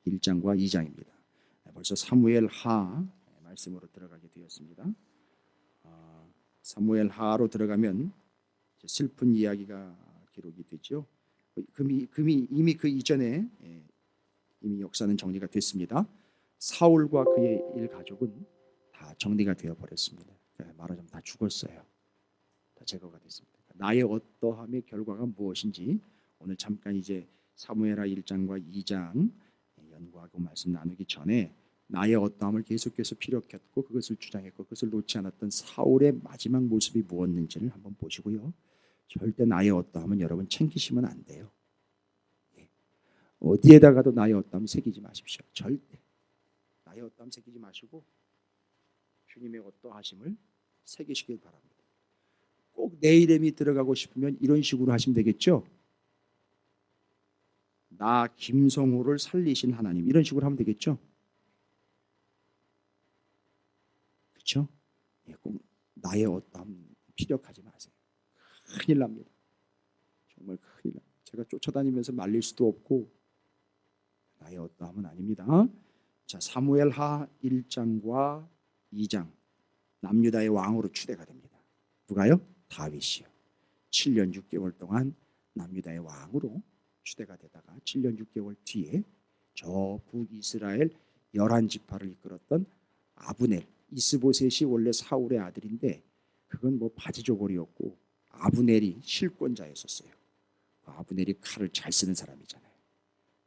1장과 2장입니다. 벌써 사무엘하 말씀으로 들어가게 되었습니다. 사무엘하로 들어가면 슬픈 이야기가 기록이 되죠. 이미 그 이전에 이미 역사는 정리가 됐습니다. 사울과 그의 일가족은 다 정리가 되어 버렸습니다. 말하자면 다 죽었어요. 다 제거가 됐습니다. 나의 어떠함의 결과가 무엇인지 오늘 잠깐 이제 사무엘하 1장과 2장 연구하고 말씀 나누기 전에 나의 어떠함을 계속해서 피력했고 그것을 주장했고 그것을 놓지 않았던 사울의 마지막 모습이 무엇인지를 한번 보시고요. 절대 나의 어떠함은 여러분 챙기시면 안 돼요. 어디에다가도 나의 어떠함 새기지 마십시오. 절대 나의 어떠함 새기지 마시고 주님의 어떠하심을 새기시길 바랍니다. 꼭 내 이름이 들어가고 싶으면 이런 식으로 하시면 되겠죠. 나 김성호를 살리신 하나님, 이런 식으로 하면 되겠죠. 그렇죠? 꼭 나의 어떠함 피력하지 마세요. 큰일 납니다. 정말 큰일 납니다. 제가 쫓아다니면서 말릴 수도 없고 나의 어떠함은 아닙니다. 자, 사무엘하 1장과 2장 남유다의 왕으로 추대가 됩니다. 누가요? 다윗이요. 7년 6개월 동안 남유다의 왕으로 추대가 되다가 7년 6개월 뒤에 저 북이스라엘 11지파를 이끌었던 아브넬, 이스보셋이 원래 사울의 아들인데 그건 뭐 바지저고리였고 아브넬이 실권자였었어요. 아브넬이 칼을 잘 쓰는 사람이잖아요.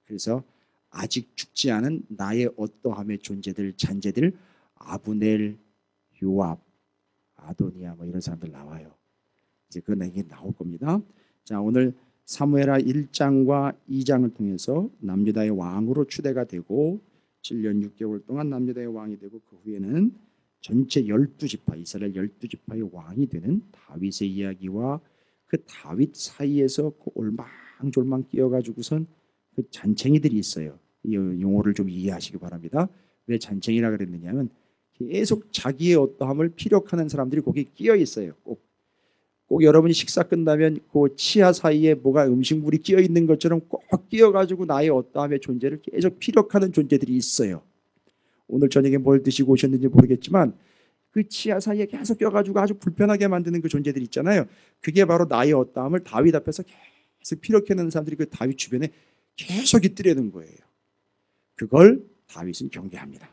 그래서 아직 죽지 않은 나의 어떠함의 존재들, 잔재들, 아브넬, 요압, 아도니아 뭐 이런 사람들 나와요. 이제 그건 이게 나올 겁니다. 자, 오늘 사무엘하 1장과 2장을 통해서 남유다의 왕으로 추대가 되고 7년 6개월 동안 남유다의 왕이 되고 그 후에는 전체 12지파, 이스라엘 12지파의 왕이 되는 다윗의 이야기와 그 다윗 사이에서 그 올망졸망 끼어가지고선 그 잔챙이들이 있어요. 이 용어를 좀 이해하시기 바랍니다. 왜 잔챙이라 그랬느냐면 계속 자기의 어떠함을 피력하는 사람들이 거기에 끼어 있어요. 꼭 여러분이 식사 끝나면 그 치아 사이에 뭐가 음식물이 끼어 있는 것처럼 꼭 끼어가지고 나의 어떠함의 존재를 계속 피력하는 존재들이 있어요. 오늘 저녁에 뭘 드시고 오셨는지 모르겠지만 그 치아 사이에 계속 껴가지고 아주 불편하게 만드는 그 존재들 있잖아요. 그게 바로 나의 어떠함을 다윗 앞에서 계속 피력해내는 사람들이 그 다윗 주변에 계속 깃들여는 거예요. 그걸 다윗은 경계합니다.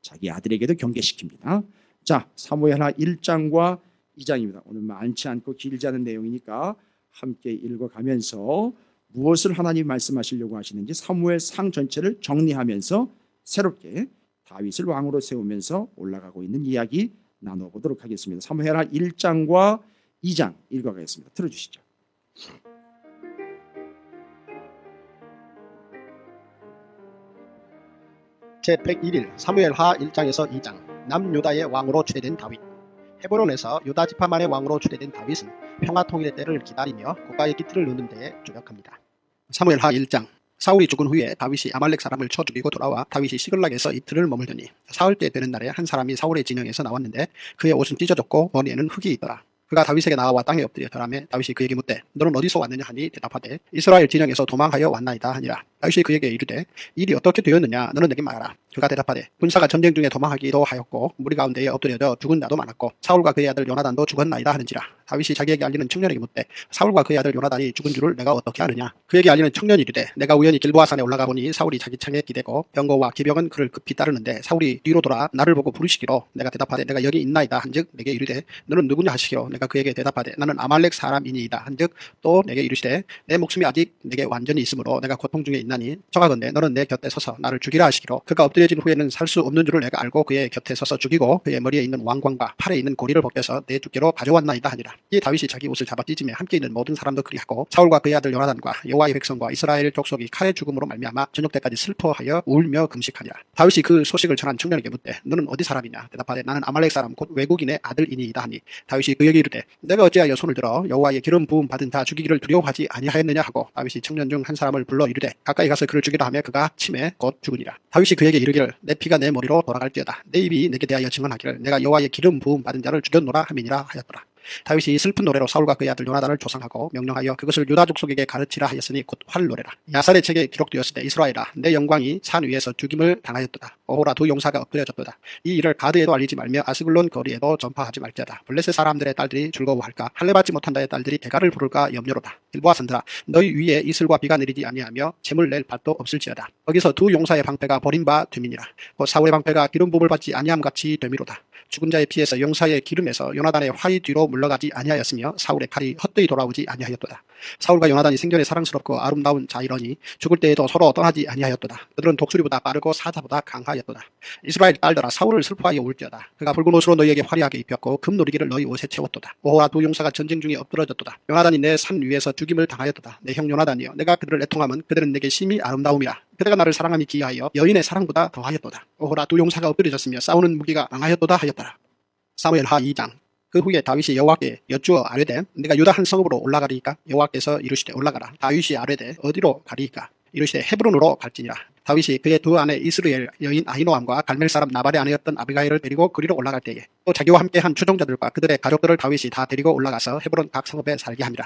자기 아들에게도 경계시킵니다. 자, 사무엘하 1장과 2장입니다. 오늘 많지 않고 길지 않은 내용이니까 함께 읽어가면서 무엇을 하나님 말씀하시려고 하시는지 사무엘상 전체를 정리하면서 새롭게 다윗을 왕으로 세우면서 올라가고 있는 이야기 나눠보도록 하겠습니다. 사무엘하 1장과 2장 읽어가겠습니다. 틀어주시죠. 제101일 사무엘하 1장에서 2장 남유다의 왕으로 추대된 다윗. 헤브론에서 유다 지파만의 왕으로 추대된 다윗은 평화통일의 때를 기다리며 국가의 기틀을 놓는 데에 주력합니다. 사무엘하 1장. 사울이 죽은 후에 다윗이 아말렉 사람을 쳐 죽이고 돌아와 다윗이 시글락에서 이틀을 머물더니 사흘 때 되는 날에 한 사람이 사울의 진영에서 나왔는데 그의 옷은 찢어졌고 머리에는 흙이 있더라. 그가 다윗에게 나와 땅에 엎드려 절하매 다윗이 그에게 묻되 너는 어디서 왔느냐 하니 대답하되 이스라엘 진영에서 도망하여 왔나이다 하니라. 다윗이 그에게 이르되 일이 어떻게 되었느냐 너는 내게 말하라. 그가 대답하되 군사가 전쟁 중에 도망하기도 하였고 무리 가운데에 엎드려져 죽은 자도 많았고 사울과 그의 아들 요나단도 죽었나이다 하는지라. 다윗이 자기에게 알리는 청년에게 묻되 사울과 그의 아들 요나단이 죽은 줄을 내가 어떻게 아느냐. 그에게 알리는 청년이 이르되 내가 우연히 길보아산에 올라가 보니 사울이 자기 창에 기대고 병거와 기병은 그를 급히 따르는데 사울이 뒤로 돌아 나를 보고 부르시기로 내가 대답하되 내가 여기 있나이다 한즉 내게 이르되 너는 누구냐 하시기로 내가 그에게 대답하되 나는 아말렉 사람이니이다 한즉 또 내게 이르시되 내 목숨이 아직 내게 완전히 있으므로 내가 고통 중에 있나니 청하건대 너는 내 곁에 서서 나를 죽이라 하시기로 그가 엎드려진 후에는 살 수 없는 줄을 내가 알고 그의 곁에 서서 죽이고 그의 머리에 있는 왕관과 팔에 있는 고리를 벗겨서 내 두께로 가져왔나이다 하니라. 이에 다윗이 자기 옷을 잡아 찢으며 함께 있는 모든 사람도 그리하고 사울과 그의 아들 요나단과 여호와의 백성과 이스라엘 족속이 칼의 죽음으로 말미암아 저녁 때까지 슬퍼하여 울며 금식하니라. 다윗이 그 소식을 전한 청년에게 묻되 너는 어디 사람이냐 대답하되 나는 아말렉 사람 곧 외국인의 아들이니이다 하니 다윗이 그에게 이르되 내가 어찌하여 손을 들어 여호와의 기름 부음 받은 자 죽이기를 두려워하지 아니하였느냐 하고 다윗이 청년 중 한 사람을 불러 이르되 가까이 가서 그를 죽이라 하며 그가 침에 곧 죽으니라. 다윗이 그에게 이르기를 내 피가 내 머리로 돌아갈지어다 내 입이 내게 대하여 증언하기를 내가 여호와의 기름 부음 받은 자를 죽였노라 함이니라 하였더라. 다윗이 슬픈 노래로 사울과 그의 아들 요나단을 조상하고 명령하여 그것을 유다 족속에게 가르치라 하였으니 곧 활노래라. 야살의 책에 기록되었을 때 이스라엘아 내 영광이 산 위에서 죽임을 당하였도다. 오호라 두 용사가 엎드려졌도다. 이 일을 가드에도 알리지 말며 아스글론 거리에도 전파하지 말지어다. 블레셋 사람들의 딸들이 즐거워할까 할례받지 못한다의 딸들이 대가를 부를까 염려로다. 길보아 산들아 너희 위에 이슬과 비가 내리지 아니하며 재물 낼 밭도 없을지어다. 거기서 두 용사의 방패가 버린 바 됨이니라. 곧 사울의 방패가 기름 부음을 받지 아니함 같이 됨이로다. 죽은 자의 피에서 용사의 기름에서 요나단의 활이 뒤로 물러가지 아니하였으며 사울의 칼이 헛되이 돌아오지 아니하였도다. 사울과 요나단이 생전에 사랑스럽고 아름다운 자이러니 죽을 때에도 서로 떠나지 아니하였도다. 그들은 독수리보다 빠르고 사자보다 강하였도다. 이스라엘 딸들아 사울을 슬퍼하여 울지어다. 그가 붉은 옷으로 너희에게 화려하게 입혔고 금놀이기를 너희 옷에 채웠도다. 오호라 두 용사가 전쟁 중에 엎드러졌도다. 요나단이 내 산 위에서 죽임을 당하였도다. 내 형 요나단이여 내가 그들을 애통하면 그들은 내게 심히 아름다움이라. 그대가 나를 사랑함이 기이하여 여인의 사랑보다 더하였도다. 오호라 두 용사가 엎드려졌으며 싸우는 무기가 강하였도다 하였더라. 사무엘하 2장. 그 후에 다윗이 여호와께 여쭈어 아뢰되 내가 유다 한 성읍으로 올라가리이까? 여호와께서 이르시되 올라가라. 다윗이 아뢰되 어디로 가리이까? 이르시되 헤브론으로 갈지니라. 다윗이 그의 두 아내 이스라엘 여인 아히노암과 갈멜 사람 나발의 아내였던 아비가일을 데리고 그리로 올라갈 때에 또 자기와 함께 한 추종자들과 그들의 가족들을 다윗이 다 데리고 올라가서 헤브론 각 성읍에 살게 함이라.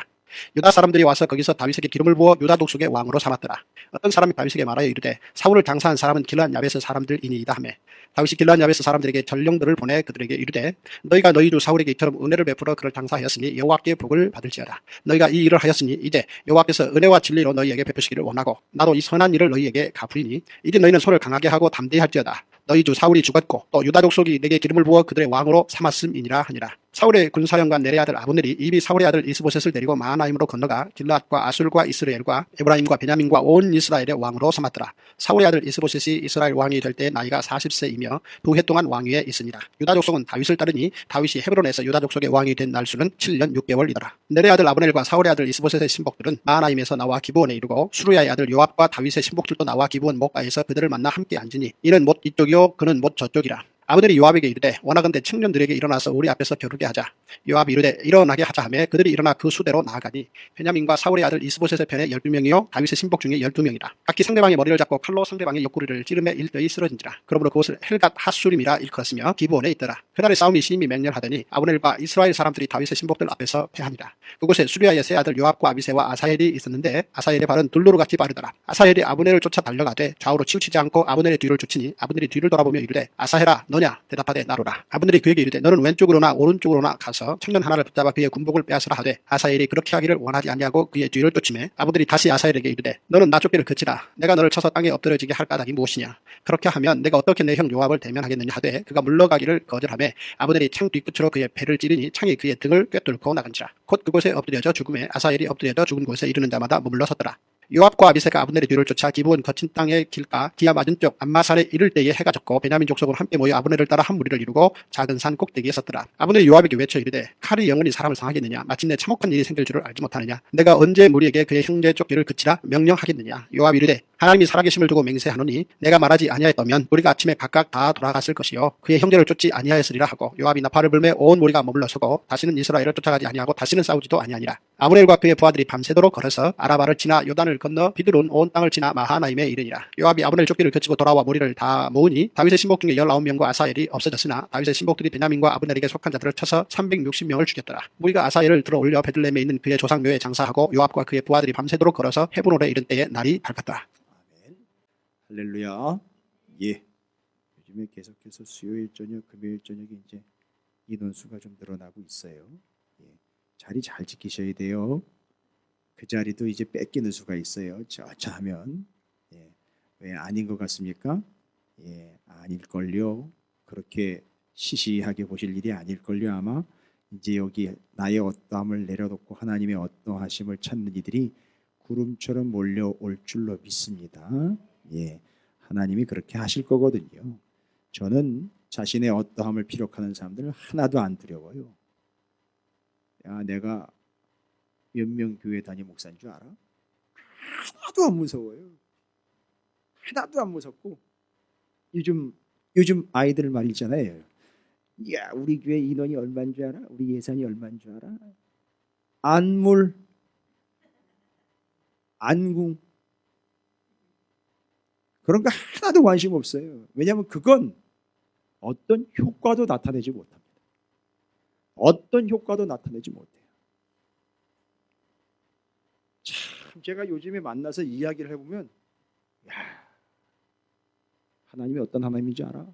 유다 사람들이 와서 거기서 다윗에게 기름을 부어 유다 족속의 왕으로 삼았더라. 어떤 사람이 다윗에게 말하여 이르되 사울을 장사한 사람은 길르앗 야베스 사람들이니이다 하매 다윗이 길르앗 야베스 사람들에게 전령들을 보내 그들에게 이르되 너희가 너희 주 사울에게 이처럼 은혜를 베풀어 그를 장사하였으니 여호와께 복을 받을지어다. 너희가 이 일을 하였으니 이제 여호와께서 은혜와 진리로 너희에게 베푸시기를 원하고 나도 이 선한 일을 너희에게 갚으리니 이제 너희는 손을 강하게 하고 담대히 할지어다. 너희 주 사울이 죽었고 또 유다 족속이 내게 기름을 부어 그들의 왕으로 삼았음이니라 하니라. 사울의 군사령관 내레 아들 아브넬이 이미 사울의 아들 이스보셋을 데리고 마하나임으로 건너가 길르앗과 아술과 이스라엘과 에브라임과 베냐민과 온 이스라엘의 왕으로 삼았더라. 사울의 아들 이스보셋이 이스라엘 왕이 될 때 나이가 40세이며 두 해 동안 왕위에 있으니라. 유다 족속은 다윗을 따르니 다윗이 헤브론에서 유다 족속의 왕이 된 날수는 7년 6개월이더라. 내레 아들 아브넬과 사울의 아들 이스보셋의 신복들은 마하나임에서 나와 기브온에 이르고 수루야의 아들 요압과 다윗의 신복들도 나와 기브온 목가에서 그들을 만나 함께 앉으니 이는 못 이쪽이요 그는 못 저쪽이라. 아브넬이 요압에게 이르되 원하건대 청년들에게 일어나서 우리 앞에서 겨루게 하자. 요압이 이르되 일어나게 하자 하매 그들이 일어나 그 수대로 나아가니 베냐민과 사울의 아들 이스보셋의 편에 12명이요 다윗의 신복 중에 12명이라. 각기 상대방의 머리를 잡고 칼로 상대방의 옆구리를 찌르매 일더이 쓰러진지라. 그러므로 그곳을 헬갓 핫수림이라 일컬었으며 기브온에 있더라. 그날의 싸움이 심히 맹렬하더니 아브넬과 이스라엘 사람들이 다윗의 신복들 앞에서 패하니라. 그곳에 수리아의 세 아들 요압과 아비새와 아사헬이 있었는데 아사헬의 발은 둘루루같이 빠르더라. 아사헬이 아브넬을 쫓아 달려가되 좌우로 치우치지 않고 아브넬의 뒤를 쫓으니 아브넬이 뒤를 돌아보며 이르되 아사헬아 너냐? 대답하되 나로라. 아브넬이 그에게 이르되 너는 왼쪽으로나 오른쪽으로나 가서 청년 하나를 붙잡아 그의 군복을 빼앗으라 하되 아사헬이 그렇게 하기를 원하지 아니하고 그의 뒤를 쫓으매 아브넬이 다시 아사헬에게 이르되 너는 나 쫓기를 그치라. 내가 너를 쳐서 땅에 엎드려지게 할 까닭이 무엇이냐? 그렇게 하면 내가 어떻게 내 형 요압을 대면하겠느냐 하되 그가 물러가기를 거절하매 아브넬이 창 뒤끝으로 그의 배를 찌르니 창이 그의 등을 꿰뚫고 나간지라. 곧 그곳에 엎드려져 죽음에 아사헬이 엎드려져 죽은 곳에 이르는 자마다 머물러 섰더라. 요압과 아비새가 아브넬의 뒤를 쫓아 기브온 거친 땅의 길가 기아 맞은쪽 암마살에 이를 때에 해가 졌고 베냐민 족속은 함께 모여 아브넬을 따라 한 무리를 이루고 작은 산 꼭대기에 섰더라. 아브넬이 요압에게 외쳐 이르되 칼이 영원히 사람을 상하겠느냐? 마침내 참혹한 일이 생길 줄을 알지 못하느냐? 내가 언제 무리에게 그의 형제 쫓기를 그치라 명령하겠느냐? 요압이 이르되 하나님이 살아계심을 두고 맹세하노니 내가 말하지 아니하였다면 우리가 아침에 각각 다 돌아갔을 것이요 그의 형제를 쫓지 아니하였으리라 하고 요압이 나팔을 불매 온 무리가 머물러 서고 다시는 이스라엘을 쫓아가지 아니하고 다시는 싸우지도 아니하니라. 아브넬과 그의 부하들이 밤새도록 걸어서 아라바를 지나 요단을 건너 비드론 온 땅을 지나 마하나임에 이르니라. 요압이 아브넬 쫓기를 그치고 돌아와 무리를 다 모으니 다윗의 신복 중에 19명과 아사헬이 없어졌으나 다윗의 신복들이 베냐민과 아브넬에게 속한 자들을 쳐서 360명을 죽였더라. 무리가 아사헬을 들어 올려 베들레헴에 있는 그의 조상묘에 장사하고 요압과 그의 부하들이 밤새도록 걸어서 헤브론에 이른 때에 날이 밝았더라. 아멘. 할렐루야. 예. 요즘에 계속해서 수요일 저녁, 금요일 저녁에 이제 인원수가 좀 늘어나고 있어요. 예. 자리 잘 지키셔야 돼요. 그 자리도 이제 뺏기는 수가 있어요. 저 하면 예. 왜 아닌 것 같습니까? 예, 아닐걸요. 그렇게 시시하게 보실 일이 아닐걸요. 아마 이제 여기 나의 어떠함을 내려놓고 하나님의 어떠하심을 찾는 이들이 구름처럼 몰려올 줄로 믿습니다. 예, 하나님이 그렇게 하실 거거든요. 저는 자신의 어떠함을 피력하는 사람들은 하나도 안 두려워요. 야, 내가 몇 명 교회 다니 목사인 줄 알아? 하나도 안 무서워요. 하나도 안 무섭고 요즘 아이들 말 있잖아요. 야, 우리 교회 인원이 얼마인 줄 알아? 우리 예산이 얼마인 줄 알아? 안물, 안궁 그런 거 하나도 관심 없어요. 왜냐하면 그건 어떤 효과도 나타내지 못합니다. 어떤 효과도 나타내지 못해요. 참 제가 요즘에 만나서 이야기를 해보면 야, 하나님이 어떤 하나님인지 알아?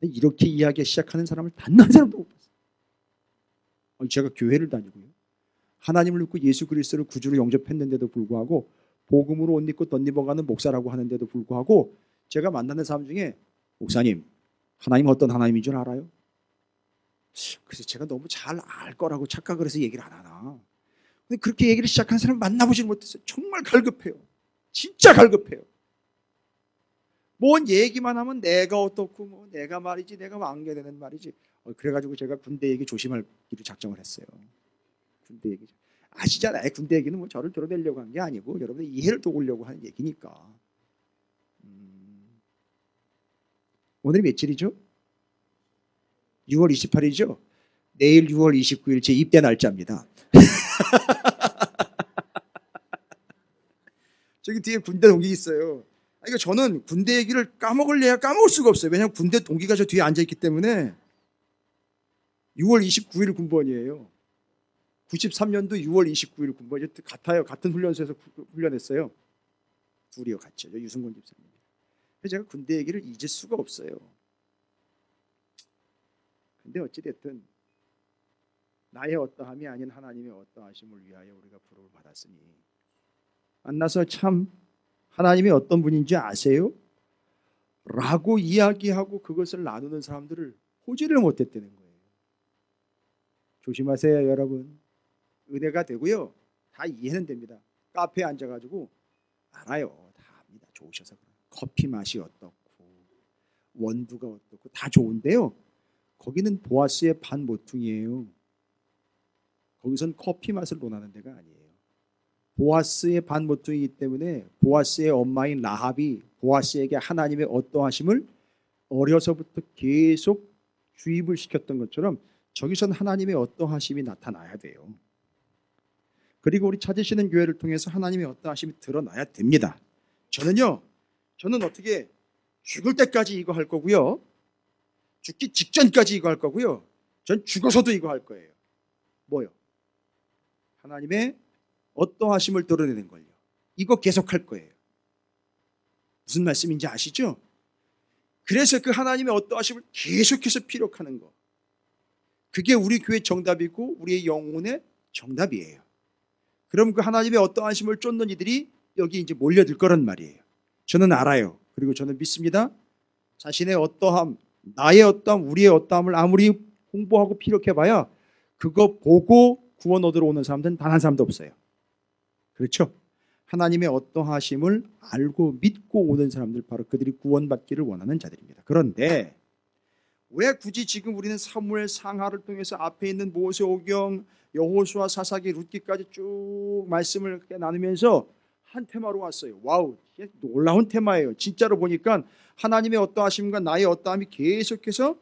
이렇게 이야기 시작하는 사람을 단 한 사람도 못 봤어요. 제가 교회를 다니고요. 하나님을 믿고 예수 그리스도를 구주로 영접했는데도 불구하고 복음으로 옷 입고 덧입어가는 목사라고 하는데도 불구하고 제가 만나는 사람 중에 목사님, 하나님 어떤 하나님인 줄 알아요? 그래서 제가 너무 잘 알 거라고 착각을 해서 얘기를 안 하나. 근데 그렇게 얘기를 시작한 사람 만나보지 못했어요. 정말 갈급해요. 진짜 갈급해요. 뭔 얘기만 하면 내가 어떻고 뭐 내가 말이지 내가 왕게 되는 말이지. 그래가지고 제가 군대 얘기 조심하기로 작정을 했어요. 군대 얘기. 아시잖아요. 군대 얘기는 뭐 저를 들어내려고 한 게 아니고 여러분들 이해를 도우려고 하는 얘기니까. 오늘이 며칠이죠? 6월 28일이죠? 내일 6월 29일 제 입대 날짜입니다. 저기 뒤에 군대 동기 있어요. 그러니까 저는 군대 얘기를 까먹을래야 까먹을 수가 없어요. 왜냐하면 군대 동기가 저 뒤에 앉아있기 때문에 6월 29일 군번이에요. 93년도 6월 29일 군번 같아요. 같은 훈련소에서 훈련했어요. 둘이요 같죠. 유승곤 집사님. 그래서 제가 군대 얘기를 잊을 수가 없어요. 근데 어찌됐든 나의 어떠함이 아닌 하나님의 어떠하심을 위하여 우리가 부름을 받았으니 만나서 참 하나님이 어떤 분인지 아세요? 라고 이야기하고 그것을 나누는 사람들을 보지를 못했다는 거예요. 조심하세요 여러분. 은혜가 되고요. 다 이해는 됩니다. 카페에 앉아가지고 알아요. 다 압니다. 좋으셔서 그래요. 커피 맛이 어떻고 원두가 어떻고 다 좋은데요. 거기는 보아스의 반 모퉁이에요. 거기선 커피 맛을 논하는 데가 아니에요. 보아스의 반 모퉁이이기 때문에 보아스의 엄마인 라합이 보아스에게 하나님의 어떠하심을 어려서부터 계속 주입을 시켰던 것처럼 저기선 하나님의 어떠하심이 나타나야 돼요. 그리고 우리 찾으시는 교회를 통해서 하나님의 어떠하심이 드러나야 됩니다. 저는 어떻게 죽을 때까지 이거 할 거고요. 죽기 직전까지 이거 할 거고요. 전 죽어서도 이거 할 거예요. 뭐요? 하나님의 어떠하심을 드러내는 걸요. 이거 계속 할 거예요. 무슨 말씀인지 아시죠? 그래서 그 하나님의 어떠하심을 계속해서 피력하는 거. 그게 우리 교회 정답이고 우리의 영혼의 정답이에요. 그럼 그 하나님의 어떠하심을 쫓는 이들이 여기 이제 몰려들 거란 말이에요. 저는 알아요. 그리고 저는 믿습니다. 자신의 어떠함, 나의 어떠함, 우리의 어떠함을 아무리 홍보하고 피력해봐야 그거 보고 구원 얻으러 오는 사람들은 단 한 사람도 없어요. 그렇죠? 하나님의 어떠하심을 알고 믿고 오는 사람들, 바로 그들이 구원받기를 원하는 자들입니다. 그런데 왜 굳이 지금 우리는 사무엘 상하를 통해서 앞에 있는 모세오경, 여호수아, 사사기, 룻기까지 쭉 말씀을 나누면서 한 테마로 왔어요. 와우, 놀라운 테마예요. 진짜로 보니까 하나님의 어떠하심과 나의 어떠함이 계속해서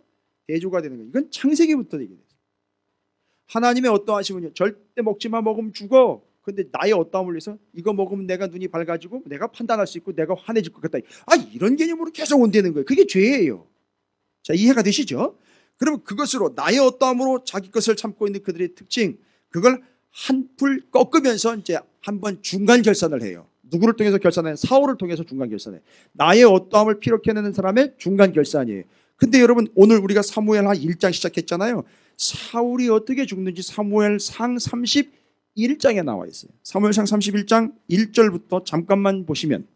대조가 되는 거예요. 이건 창세기부터 얘기해요. 하나님의 어떠하심은요, 절대 먹지마, 먹으면 죽어. 근데 나의 어떠함을 위해서 이거 먹으면 내가 눈이 밝아지고 내가 판단할 수 있고 내가 환해질 것 같다. 이런 개념으로 계속 온다는 거예요. 그게 죄예요. 자, 이해가 되시죠? 그러면 그것으로 나의 어떠함으로 자기 것을 참고 있는 그들의 특징, 그걸 한풀 꺾으면서 이제 한번 중간 결산을 해요. 누구를 통해서 결산해요? 사울을 통해서 중간 결산해요. 나의 어떠함을 피력해내는 사람의 중간 결산이에요. 근데 여러분, 오늘 우리가 사무엘하 1장 시작했잖아요. 사울이 어떻게 죽는지 사무엘상 31장에 나와 있어요. 사무엘상 31장 1절부터 잠깐만 보시면,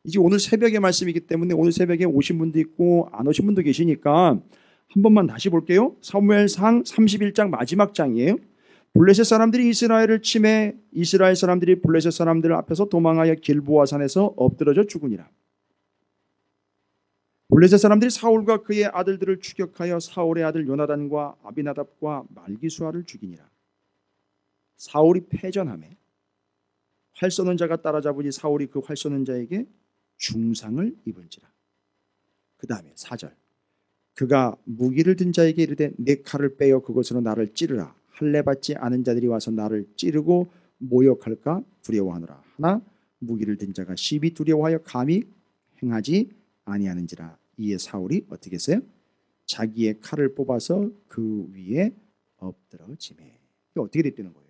이제 오늘 새벽의 말씀이기 때문에 오늘 새벽에 오신 분도 있고 안 오신 분도 계시니까 한 번만 다시 볼게요. 사무엘상 31장 마지막 장이에요. 블레셋 사람들이 이스라엘을 침해 이스라엘 사람들이 블레셋 사람들 앞에서 도망하여 길보아 산에서 엎드러져 죽으니라. 블레셋 사람들이 사울과 그의 아들들을 추격하여 사울의 아들 요나단과 아비나답과 말기수아를 죽이니라. 사울이 패전하매 활 쏘는 자가 따라잡으니 사울이 그 활 쏘는 자에게 중상을 입은지라. 그 다음에 4절, 그가 무기를 든 자에게 이르되 내 칼을 빼어 그것으로 나를 찌르라. 할례 받지 않은 자들이 와서 나를 찌르고 모욕할까 두려워하노라. 하나 무기를 든 자가 시비 두려워하여 감히 행하지 아니하는지라. 이에 사울이 어떻게 했어요? 자기의 칼을 뽑아서 그 위에 엎드러짐에. 이게 어떻게 됐다는 거예요?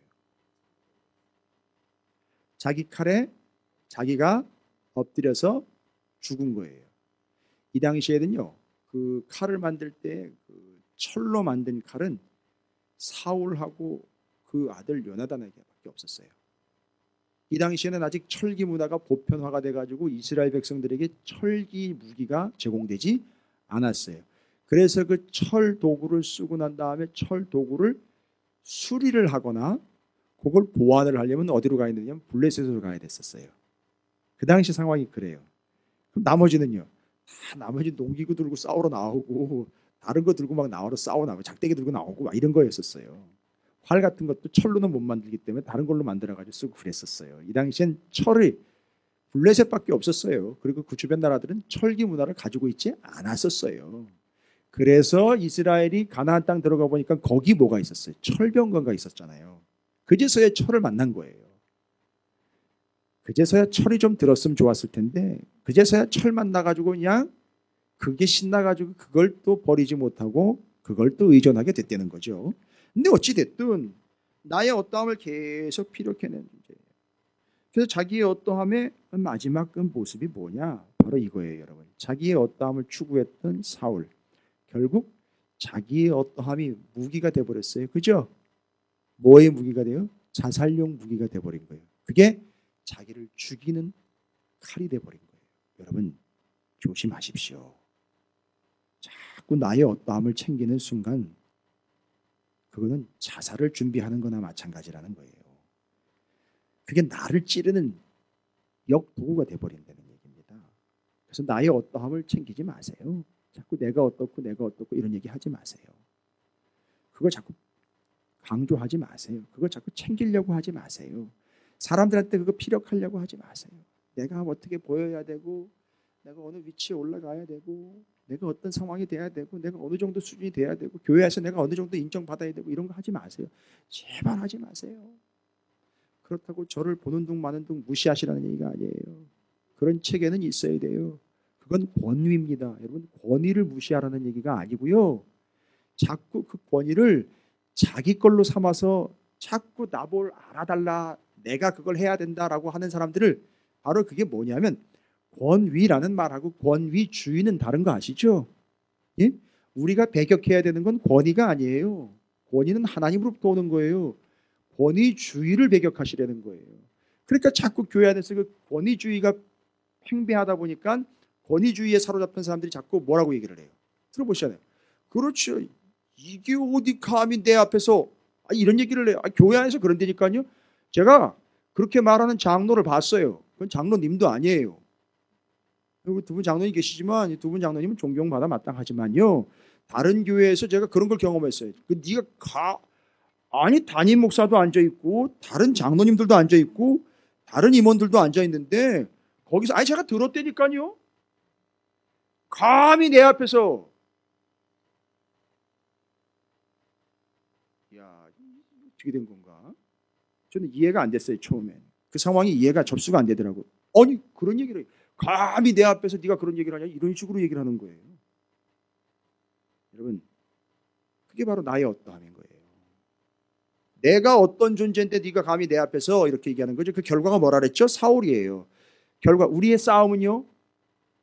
자기 칼에 자기가 엎드려서 죽은 거예요. 이 당시에는요, 그 칼을 만들 때 그 철로 만든 칼은 사울하고 그 아들 요나단에게밖에 없었어요. 이 당시에는 아직 철기 문화가 보편화가 돼가지고 이스라엘 백성들에게 철기 무기가 제공되지 않았어요. 그래서 그 철 도구를 쓰고 난 다음에 철 도구를 수리를 하거나 그걸 보완을 하려면 어디로 가야 되냐면 블레셋으로 가야 됐었어요. 그 당시 상황이 그래요. 그럼 나머지는요, 다 나머지 농기구 들고 싸우러 나오고 다른 거 들고 막 나와서 싸워 나오고 작대기 들고 나오고 막 이런 거였었어요. 활 같은 것도 철로는 못 만들기 때문에 다른 걸로 만들어가지고 쓰고 그랬었어요. 이 당시엔 철이 블레셋밖에 없었어요. 그리고 그 주변 나라들은 철기 문화를 가지고 있지 않았었어요. 그래서 이스라엘이 가나안 땅 들어가 보니까 거기 뭐가 있었어요? 철병거가 있었잖아요. 그제서야 철을 만난 거예요. 그제서야 철이 좀 들었으면 좋았을 텐데 그제서야 철 만나가지고 그냥 그게 신나가지고 그걸 또 버리지 못하고 그걸 또 의존하게 됐다는 거죠. 근데 어찌됐든 나의 어떠함을 계속 피력해낸 존재예요. 그래서 자기의 어떠함의 마지막 그 모습이 뭐냐? 바로 이거예요, 여러분. 자기의 어떠함을 추구했던 사울. 결국 자기의 어떠함이 무기가 돼버렸어요. 그죠? 뭐의 무기가 돼요? 자살용 무기가 돼버린 거예요. 그게 자기를 죽이는 칼이 돼버린 거예요. 여러분 조심하십시오. 자꾸 나의 어떠함을 챙기는 순간 그거는 자살을 준비하는 거나 마찬가지라는 거예요. 그게 나를 찌르는 역도구가 돼버린다는 얘기입니다. 그래서 나의 어떠함을 챙기지 마세요. 자꾸 내가 어떻고 이런 얘기 하지 마세요. 그거 자꾸 강조하지 마세요. 그거 자꾸 챙기려고 하지 마세요. 사람들한테 그거 피력하려고 하지 마세요. 내가 어떻게 보여야 되고 내가 어느 위치에 올라가야 되고 내가 어떤 상황이 돼야 되고 내가 어느 정도 수준이 돼야 되고 교회에서 내가 어느 정도 인정받아야 되고 이런 거 하지 마세요. 제발 하지 마세요. 그렇다고 저를 보는 둥 마는 둥 무시하시라는 얘기가 아니에요. 그런 체계는 있어야 돼요. 그건 권위입니다. 여러분 권위를 무시하라는 얘기가 아니고요. 자꾸 그 권위를 자기 걸로 삼아서 자꾸 나볼 알아달라 내가 그걸 해야 된다라고 하는 사람들을 바로 그게 뭐냐면 권위라는 말하고 권위주의는 다른 거 아시죠? 예? 우리가 배격해야 되는 건 권위가 아니에요. 권위는 하나님으로부터 오는 거예요. 권위주의를 배격하시려는 거예요. 그러니까 자꾸 교회 안에서 그 권위주의가 팽배하다 보니까 권위주의에 사로잡힌 사람들이 자꾸 뭐라고 얘기를 해요. 들어보시잖아요. 그렇죠. 이게 어디 감히 내 앞에서 이런 얘기를 해요. 교회 안에서 그런 데니까요. 제가 그렇게 말하는 장로를 봤어요. 그건 장로님도 아니에요. 두 분 장로님 계시지만 두 분 장로님은 존경받아 마땅하지만요. 다른 교회에서 제가 그런 걸 경험했어요. 네가 아니 담임 목사도 앉아 있고 다른 장로님들도 앉아 있고 다른 임원들도 앉아 있는데 거기서 제가 들었다니까요. 감히 내 앞에서 야 어떻게 된 건가? 저는 이해가 안 됐어요. 처음엔 그 상황이 이해가 접수가 안 되더라고요. 아니 그런 얘기를 해요. 감히 내 앞에서 네가 그런 얘기를 하냐 이런 식으로 얘기를 하는 거예요. 여러분 그게 바로 나의 어떠함인 거예요. 내가 어떤 존재인데 네가 감히 내 앞에서 이렇게 얘기하는 거죠. 그 결과가 뭐라 그랬죠? 사울이에요. 결과 우리의 싸움은요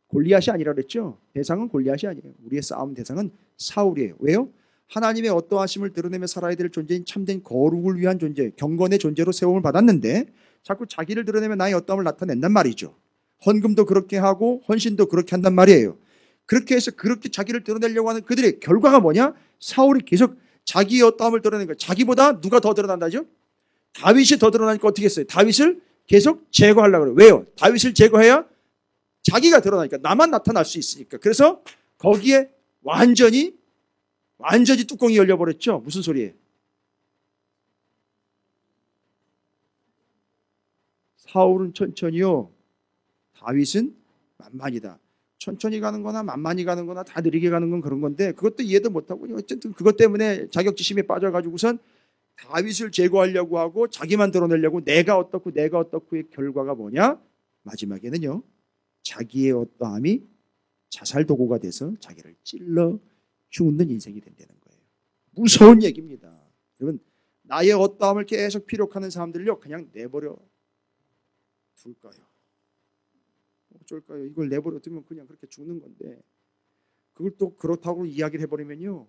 골리앗이 아니라 그랬죠. 대상은 골리앗이 아니에요. 우리의 싸움 대상은 사울이에요. 왜요? 하나님의 어떠하심을 드러내며 살아야 될 존재인 참된 거룩을 위한 존재, 경건의 존재로 세움을 받았는데 자꾸 자기를 드러내며 나의 어떠함을 나타낸단 말이죠. 헌금도 그렇게 하고 헌신도 그렇게 한단 말이에요. 그렇게 해서 그렇게 자기를 드러내려고 하는 그들의 결과가 뭐냐? 사울이 계속 자기의 어떠함을 드러내는 거예요. 자기보다 누가 더 드러난다죠? 다윗이 더 드러나니까 어떻게 했어요? 다윗을 계속 제거하려고 그래요. 왜요? 다윗을 제거해야 자기가 드러나니까 나만 나타날 수 있으니까. 그래서 거기에 완전히 뚜껑이 열려버렸죠. 무슨 소리예요? 사울은 천천히요. 다윗은 만만이다. 천천히 가는 거나 만만히 가는 거나 다 느리게 가는 건 그런 건데 그것도 이해도 못하고 어쨌든 그것 때문에 자격지심에 빠져가지고선 다윗을 제거하려고 하고 자기만 드러내려고 내가 어떻고의 결과가 뭐냐? 마지막에는요. 자기의 어떠함이 자살 도구가 돼서 자기를 찔러 죽는 인생이 된다는 거예요. 무서운 얘기입니다. 여러분, 나의 어떠함을 계속 피력하는 사람들을요, 그냥 내버려 둘까요? 어쩔까요? 이걸 내버려 두면 그냥 그렇게 죽는 건데, 그걸 또 그렇다고 이야기를 해버리면요,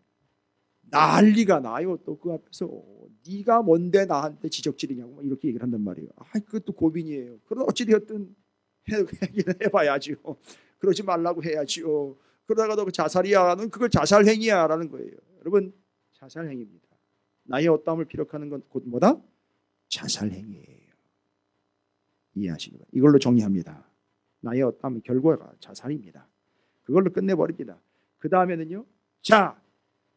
난리가 나요. 또 그 앞에서 네가 뭔데 나한테 지적질이냐고 이렇게 얘기를 한단 말이에요. 그것도 고민이에요. 그러나 어찌되었든 해봐야지요. 그러지 말라고 해야지요. 그러다가 너 자살이야. 넌 그걸 자살행위야 라는 거예요. 여러분, 자살행위입니다. 나의 어떠함을 피력하는 건 곧 뭐다? 자살행위예요. 이해하시는가요? 이걸로 정리합니다. 나의 어떠함은 결과가 자살입니다. 그걸로 끝내버립니다. 그 다음에는요, 자,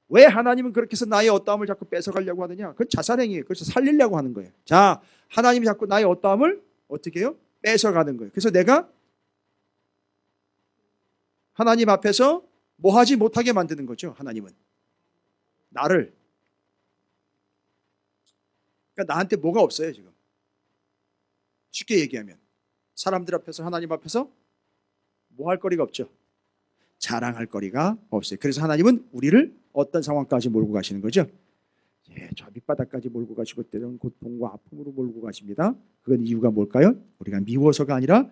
왜 하나님은 그렇게 해서 나의 어떠함을 자꾸 뺏어가려고 하느냐? 그건 자살행위예요. 그래서 살리려고 하는 거예요. 자, 하나님이 자꾸 나의 어떠함을 어떻게 해요? 뺏어가는 거예요. 그래서 내가 하나님 앞에서 뭐 하지 못하게 만드는 거죠. 하나님은 나를, 그러니까 나한테 뭐가 없어요. 지금 쉽게 얘기하면 사람들 앞에서, 하나님 앞에서 뭐 할 거리가 없죠. 자랑할 거리가 없어요. 그래서 하나님은 우리를 어떤 상황까지 몰고 가시는 거죠? 예, 저 밑바닥까지 몰고 가시고 때로는 고통과 아픔으로 몰고 가십니다. 그건 이유가 뭘까요? 우리가 미워서가 아니라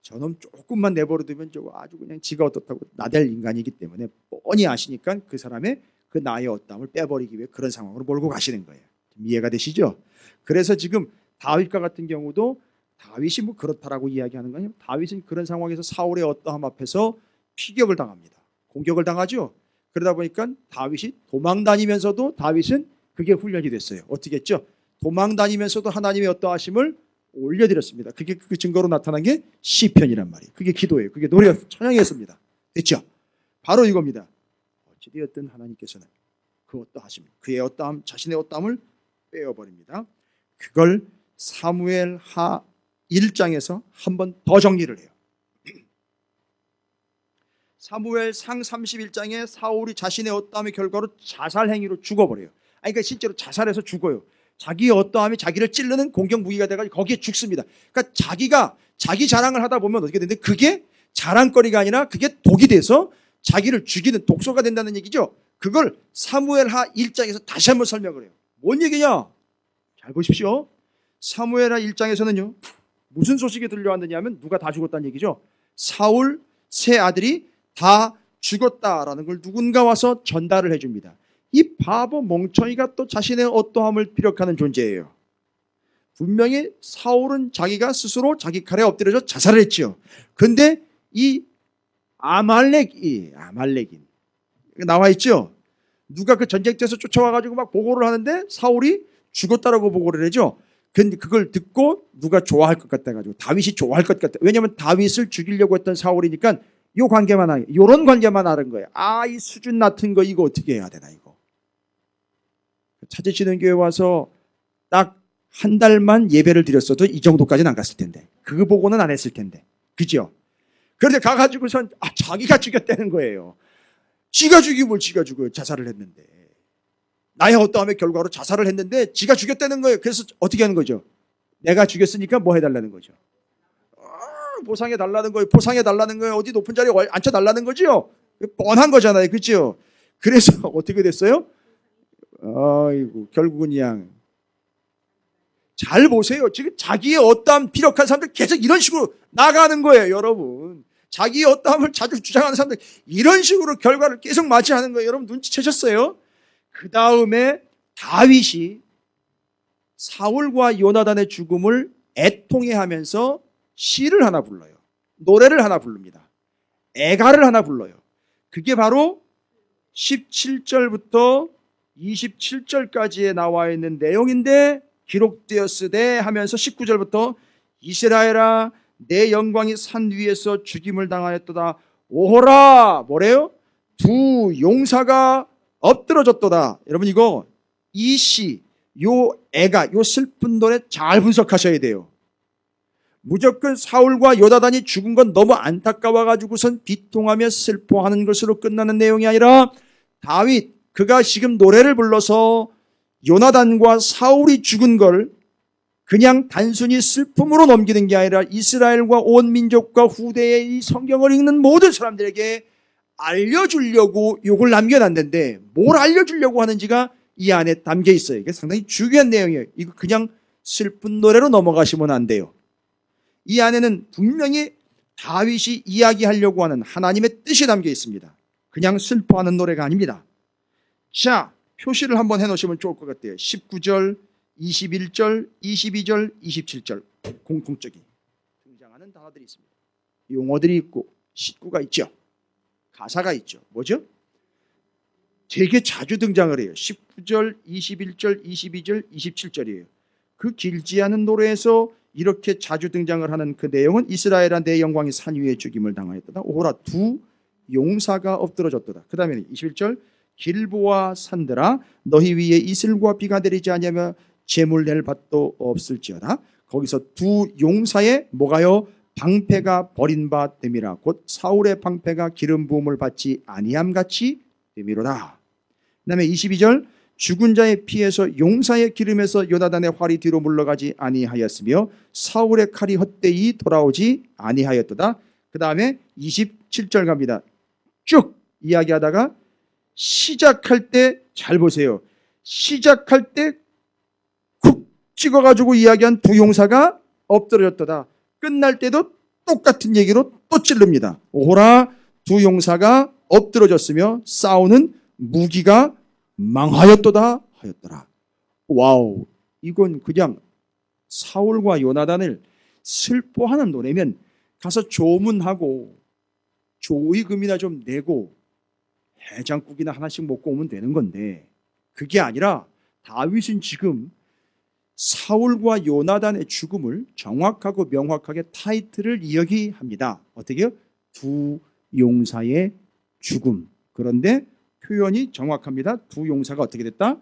저놈 조금만 내버려두면 저거 아주 그냥 지가 어떻다고 나댈 인간이기 때문에 뻔히 아시니까 그 사람의 그 나의 어떠함을 빼버리기 위해 그런 상황으로 몰고 가시는 거예요. 이해가 되시죠? 그래서 지금 다윗과 같은 경우도, 다윗이 뭐 그렇다라고 이야기하는 거 아니에요. 다윗은 그런 상황에서 사울의 어떠함 앞에서 피격을 당합니다. 공격을 당하죠. 그러다 보니까 다윗이 도망 다니면서도, 다윗은 그게 훈련이 됐어요. 어떻게 했죠? 도망 다니면서도 하나님의 어떠하심을 올려드렸습니다. 그게 그 증거로 나타난 게 시편이란 말이에요. 그게 기도예요. 그게 노래, 찬양이었습니다. 됐죠? 바로 이겁니다. 어찌되었든 하나님께서는 그 어떠하심, 그의 어떠함, 자신의 어떠함을 빼어버립니다. 그걸 사무엘 하 1장에서 한 번 더 정리를 해요. 사무엘 상 31장에 사울이 자신의 어떠함의 결과로 자살 행위로 죽어버려요. 그러니까 실제로 자살해서 죽어요. 자기의 어떠함이 자기를 찌르는 공격 무기가 돼가지고 거기에 죽습니다. 그러니까 자기가 자기 자랑을 하다 보면 어떻게 되는데, 그게 자랑거리가 아니라 그게 독이 돼서 자기를 죽이는 독소가 된다는 얘기죠. 그걸 사무엘하 1장에서 다시 한번 설명을 해요. 뭔 얘기냐? 잘 보십시오. 사무엘하 1장에서는요, 무슨 소식이 들려왔느냐 하면 누가 다 죽었다는 얘기죠. 사울 세 아들이 다 죽었다라는 걸 누군가 와서 전달을 해줍니다. 이 바보 멍청이가 또 자신의 어떠함을 피력하는 존재예요. 분명히 사울은 자기가 스스로 자기 칼에 엎드려져 자살을 했죠. 그런데 이 아말렉인 나와 있죠. 누가 그 전쟁터에서 쫓아와가지고 막 보고를 하는데 사울이 죽었다라고 보고를 하죠. 근데 그걸 듣고 누가 좋아할 것 같아가지고, 다윗이 좋아할 것 같아. 왜냐하면 다윗을 죽이려고 했던 사울이니까 요 관계만, 요런 관계만 아는 거예요. 이 수준 낮은 거 이거 어떻게 해야 되나 이거. 찾으시는 교회 와서 딱 한 달만 예배를 드렸어도 이 정도까지는 안 갔을 텐데, 그거 보고는 안 했을 텐데, 그죠? 그런데 가가지고선 자기가 죽였다는 거예요. 지가 죽이고 뭘 지가 죽어요. 자살을 했는데, 나의 어떠함의 결과로 자살을 했는데 지가 죽였다는 거예요. 그래서 어떻게 하는 거죠? 내가 죽였으니까 뭐 해달라는 거죠? 보상해달라는 거예요. 보상해달라는 거예요. 어디 높은 자리에 앉혀달라는 거죠? 뻔한 거잖아요. 그렇죠? 그래서 어떻게 됐어요? 아이고, 결국은 그냥, 잘 보세요. 지금 자기의 어떠함 피력한 사람들 계속 이런 식으로 나가는 거예요. 여러분, 자기의 어떠함을 자주 주장하는 사람들 이런 식으로 결과를 계속 맞이하는 거예요. 여러분 눈치채셨어요? 그 다음에 다윗이 사울과 요나단의 죽음을 애통해하면서 시를 하나 불러요. 노래를 하나 부릅니다. 애가를 하나 불러요. 그게 바로 17절부터 27절까지에 나와 있는 내용인데, 기록되었으되 하면서 19절부터 이스라엘아 내 영광이 산 위에서 죽임을 당하였도다. 오호라, 뭐래요? 두 용사가 엎드러졌도다. 여러분, 이거 이 시, 요 애가, 요 슬픈 노래 잘 분석하셔야 돼요. 무조건 사울과 요나단이 죽은 건 너무 안타까워가지고선 비통하며 슬퍼하는 것으로 끝나는 내용이 아니라, 다윗, 그가 지금 노래를 불러서 요나단과 사울이 죽은 걸 그냥 단순히 슬픔으로 넘기는 게 아니라 이스라엘과 온 민족과 후대의 이 성경을 읽는 모든 사람들에게 알려주려고 요걸 남겨놨는데, 뭘 알려주려고 하는지가 이 안에 담겨 있어요. 이게 상당히 중요한 내용이에요. 이거 그냥 슬픈 노래로 넘어가시면 안 돼요. 이 안에는 분명히 다윗이 이야기하려고 하는 하나님의 뜻이 담겨 있습니다. 그냥 슬퍼하는 노래가 아닙니다. 자, 표시를 한번 해놓으시면 좋을 것 같아요. 19절, 21절, 22절, 27절 공통적인 등장하는 단어들이 있습니다. 용어들이 있고 식구가 있죠. 가사가 있죠. 뭐죠? 되게 자주 등장을 해요. 19절, 21절, 22절, 27절이에요. 그 길지 않은 노래에서 이렇게 자주 등장을 하는 그 내용은 이스라엘아 내 영광이 산 위에 죽임을 당하였도다. 오호라 두 용사가 엎드러졌도다. 그 다음에 21절 길보아 산들아 너희 위에 이슬과 비가 내리지 아니하며 재물 낼 밭도 없을지어다. 거기서 두 용사의 뭐가요? 방패가 버린 바 됨이라 곧 사울의 방패가 기름 부음을 받지 아니함 같이 됨이로다. 그 다음에 22절 죽은 자의 피에서 용사의 기름에서 요나단의 활이 뒤로 물러가지 아니하였으며 사울의 칼이 헛되이 돌아오지 아니하였도다. 그 다음에 27절 갑니다. 쭉 이야기하다가 시작할 때 잘 보세요. 시작할 때 쿡 찍어가지고 이야기한 두 용사가 엎드려졌도다. 끝날 때도 똑같은 얘기로 또 찌릅니다. 오호라 두 용사가 엎드러졌으며 싸우는 무기가 망하였도다 하였더라. 와우, 이건 그냥 사울과 요나단을 슬퍼하는 노래면 가서 조문하고 조의금이나 좀 내고 해장국이나 하나씩 먹고 오면 되는 건데 그게 아니라 다윗은 지금 사울과 요나단의 죽음을 정확하고 명확하게 타이틀을 이야기합니다. 어떻게요? 두 용사의 죽음. 그런데 표현이 정확합니다. 두 용사가 어떻게 됐다?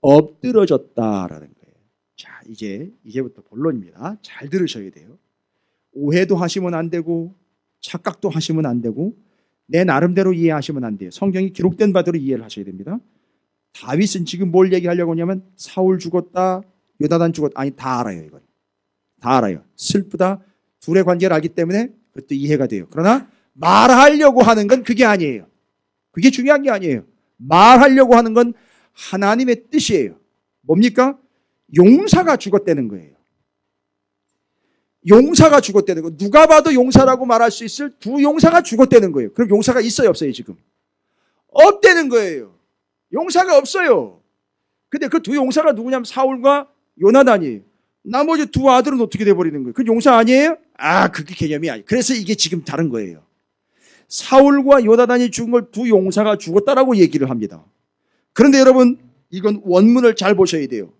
엎드러졌다라는 거예요. 자, 이제부터 본론입니다. 잘 들으셔야 돼요. 오해도 하시면 안 되고 착각도 하시면 안 되고 내 나름대로 이해하시면 안 돼요. 성경이 기록된 바대로 이해를 하셔야 됩니다. 다윗은 지금 뭘 얘기하려고 하냐면 사울 죽었다, 요나단 죽었다. 아니, 다 알아요. 이걸 다 알아요. 슬프다. 둘의 관계를 알기 때문에 그것도 이해가 돼요. 그러나 말하려고 하는 건 그게 아니에요. 그게 중요한 게 아니에요. 말하려고 하는 건 하나님의 뜻이에요. 뭡니까? 용사가 죽었다는 거예요. 용사가 죽었다는 거. 누가 봐도 용사라고 말할 수 있을 두 용사가 죽었다는 거예요. 그럼 용사가 있어요, 없어요, 지금? 없다는 거예요. 용사가 없어요. 근데 그 두 용사가 누구냐면 사울과 요나단이에요. 나머지 두 아들은 어떻게 돼버리는 거예요? 그 용사 아니에요? 아, 그게 개념이 아니에요. 그래서 이게 지금 다른 거예요. 사울과 요나단이 죽은 걸 두 용사가 죽었다라고 얘기를 합니다. 그런데 여러분, 이건 원문을 잘 보셔야 돼요.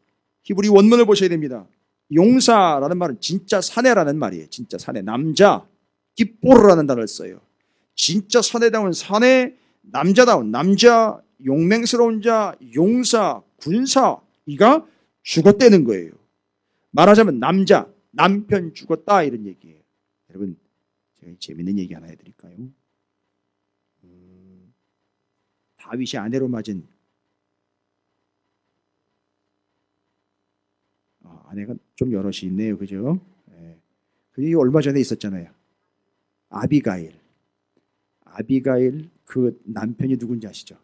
히브리 원문을 보셔야 됩니다. 용사라는 말은 진짜 사내라는 말이에요. 진짜 사내. 남자, 기뽀르라는 단어를 써요. 진짜 사내다운 사내, 남자다운 남자, 용맹스러운 자, 용사, 군사, 이가 죽었다는 거예요. 말하자면 남자, 남편 죽었다 이런 얘기예요. 여러분, 제가 재밌는 얘기 하나 해드릴까요? 다윗이 아내로 맞은 아내가 좀 여럿이 있네요. 그죠? 네. 그게 얼마 전에 있었잖아요. 아비가일. 아비가일 그 남편이 누군지 아시죠?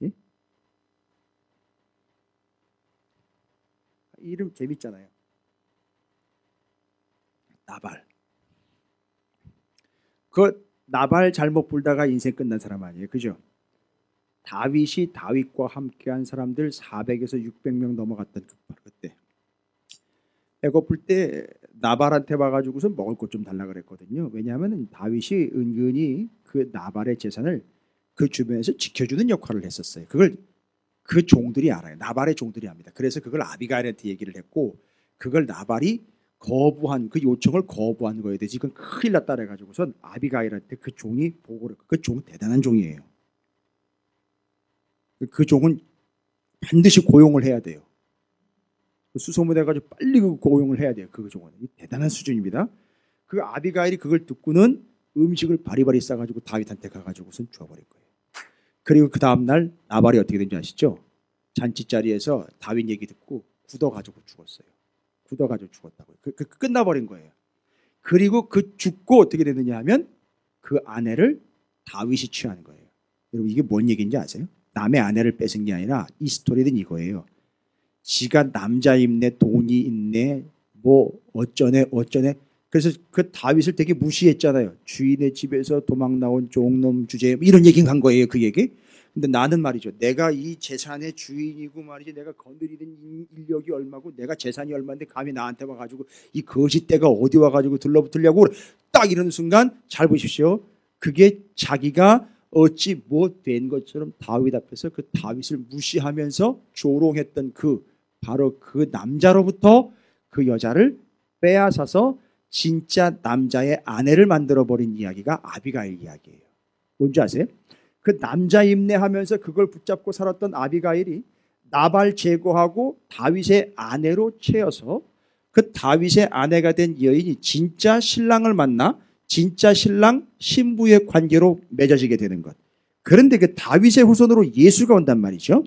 예? 이름 재밌잖아요. 나발. 그 나발 잘못 불다가 인생 끝난 사람 아니에요. 그죠? 다윗이 다윗과 함께한 사람들 400에서 600명 넘어갔던 그때 배고플 때 나발한테 와가지고서 먹을 것 좀 달라 그랬거든요. 왜냐하면 다윗이 은근히 그 나발의 재산을 그 주변에서 지켜주는 역할을 했었어요. 그걸 그 종들이 알아요. 나발의 종들이 압니다. 그래서 그걸 아비가일한테 얘기를 했고 그걸 나발이 거부한 그 요청을 거부한 거에 대해서 이건 큰일 났다 그래가지고선 아비가일한테 그 종이 보고를 그 종은 대단한 종이에요. 그 종은 반드시 고용을 해야 돼요. 수소문해가지고 빨리 그 고용을 해야 돼요. 그 종은 대단한 수준입니다. 그 아비가일이 그걸 듣고는 음식을 바리바리 싸가지고 다윗한테 가가지고선 줘버릴 거예요. 그리고 그 다음날 나발이 어떻게 된지 아시죠? 잔치 자리에서 다윗 얘기 듣고 굳어가지고 죽었어요. 굳어가지고 죽었다고요. 끝나버린 거예요. 그리고 그 죽고 어떻게 됐느냐 하면 그 아내를 다윗이 취하는 거예요. 여러분 이게 뭔 얘기인지 아세요? 남의 아내를 뺏은 게 아니라 이 스토리는 이거예요. 지가 남자입네, 돈이 있네, 뭐 어쩌네. 그래서 그 다윗을 되게 무시했잖아요. 주인의 집에서 도망 나온 종놈 주제 이런 얘기를 한 거예요. 그 얘기. 근데 나는 말이죠. 내가 이 재산의 주인이고 말이지 내가 건드리는 인력이 얼마고 내가 재산이 얼마인데 감히 나한테 와가지고 이 거짓대가 어디 와가지고 들러붙으려고 딱 이러는 순간 잘 보십시오. 그게 자기가 어찌 뭐 된 것처럼 다윗 앞에서 그 다윗을 무시하면서 조롱했던 그 바로 그 남자로부터 그 여자를 빼앗아서 진짜 남자의 아내를 만들어버린 이야기가 아비가일 이야기예요. 뭔지 아세요? 그 남자 임내하면서 그걸 붙잡고 살았던 아비가일이 나발 제거하고 다윗의 아내로 채워서 그 다윗의 아내가 된 여인이 진짜 신랑을 만나 진짜 신랑 신부의 관계로 맺어지게 되는 것. 그런데 그 다윗의 후손으로 예수가 온단 말이죠.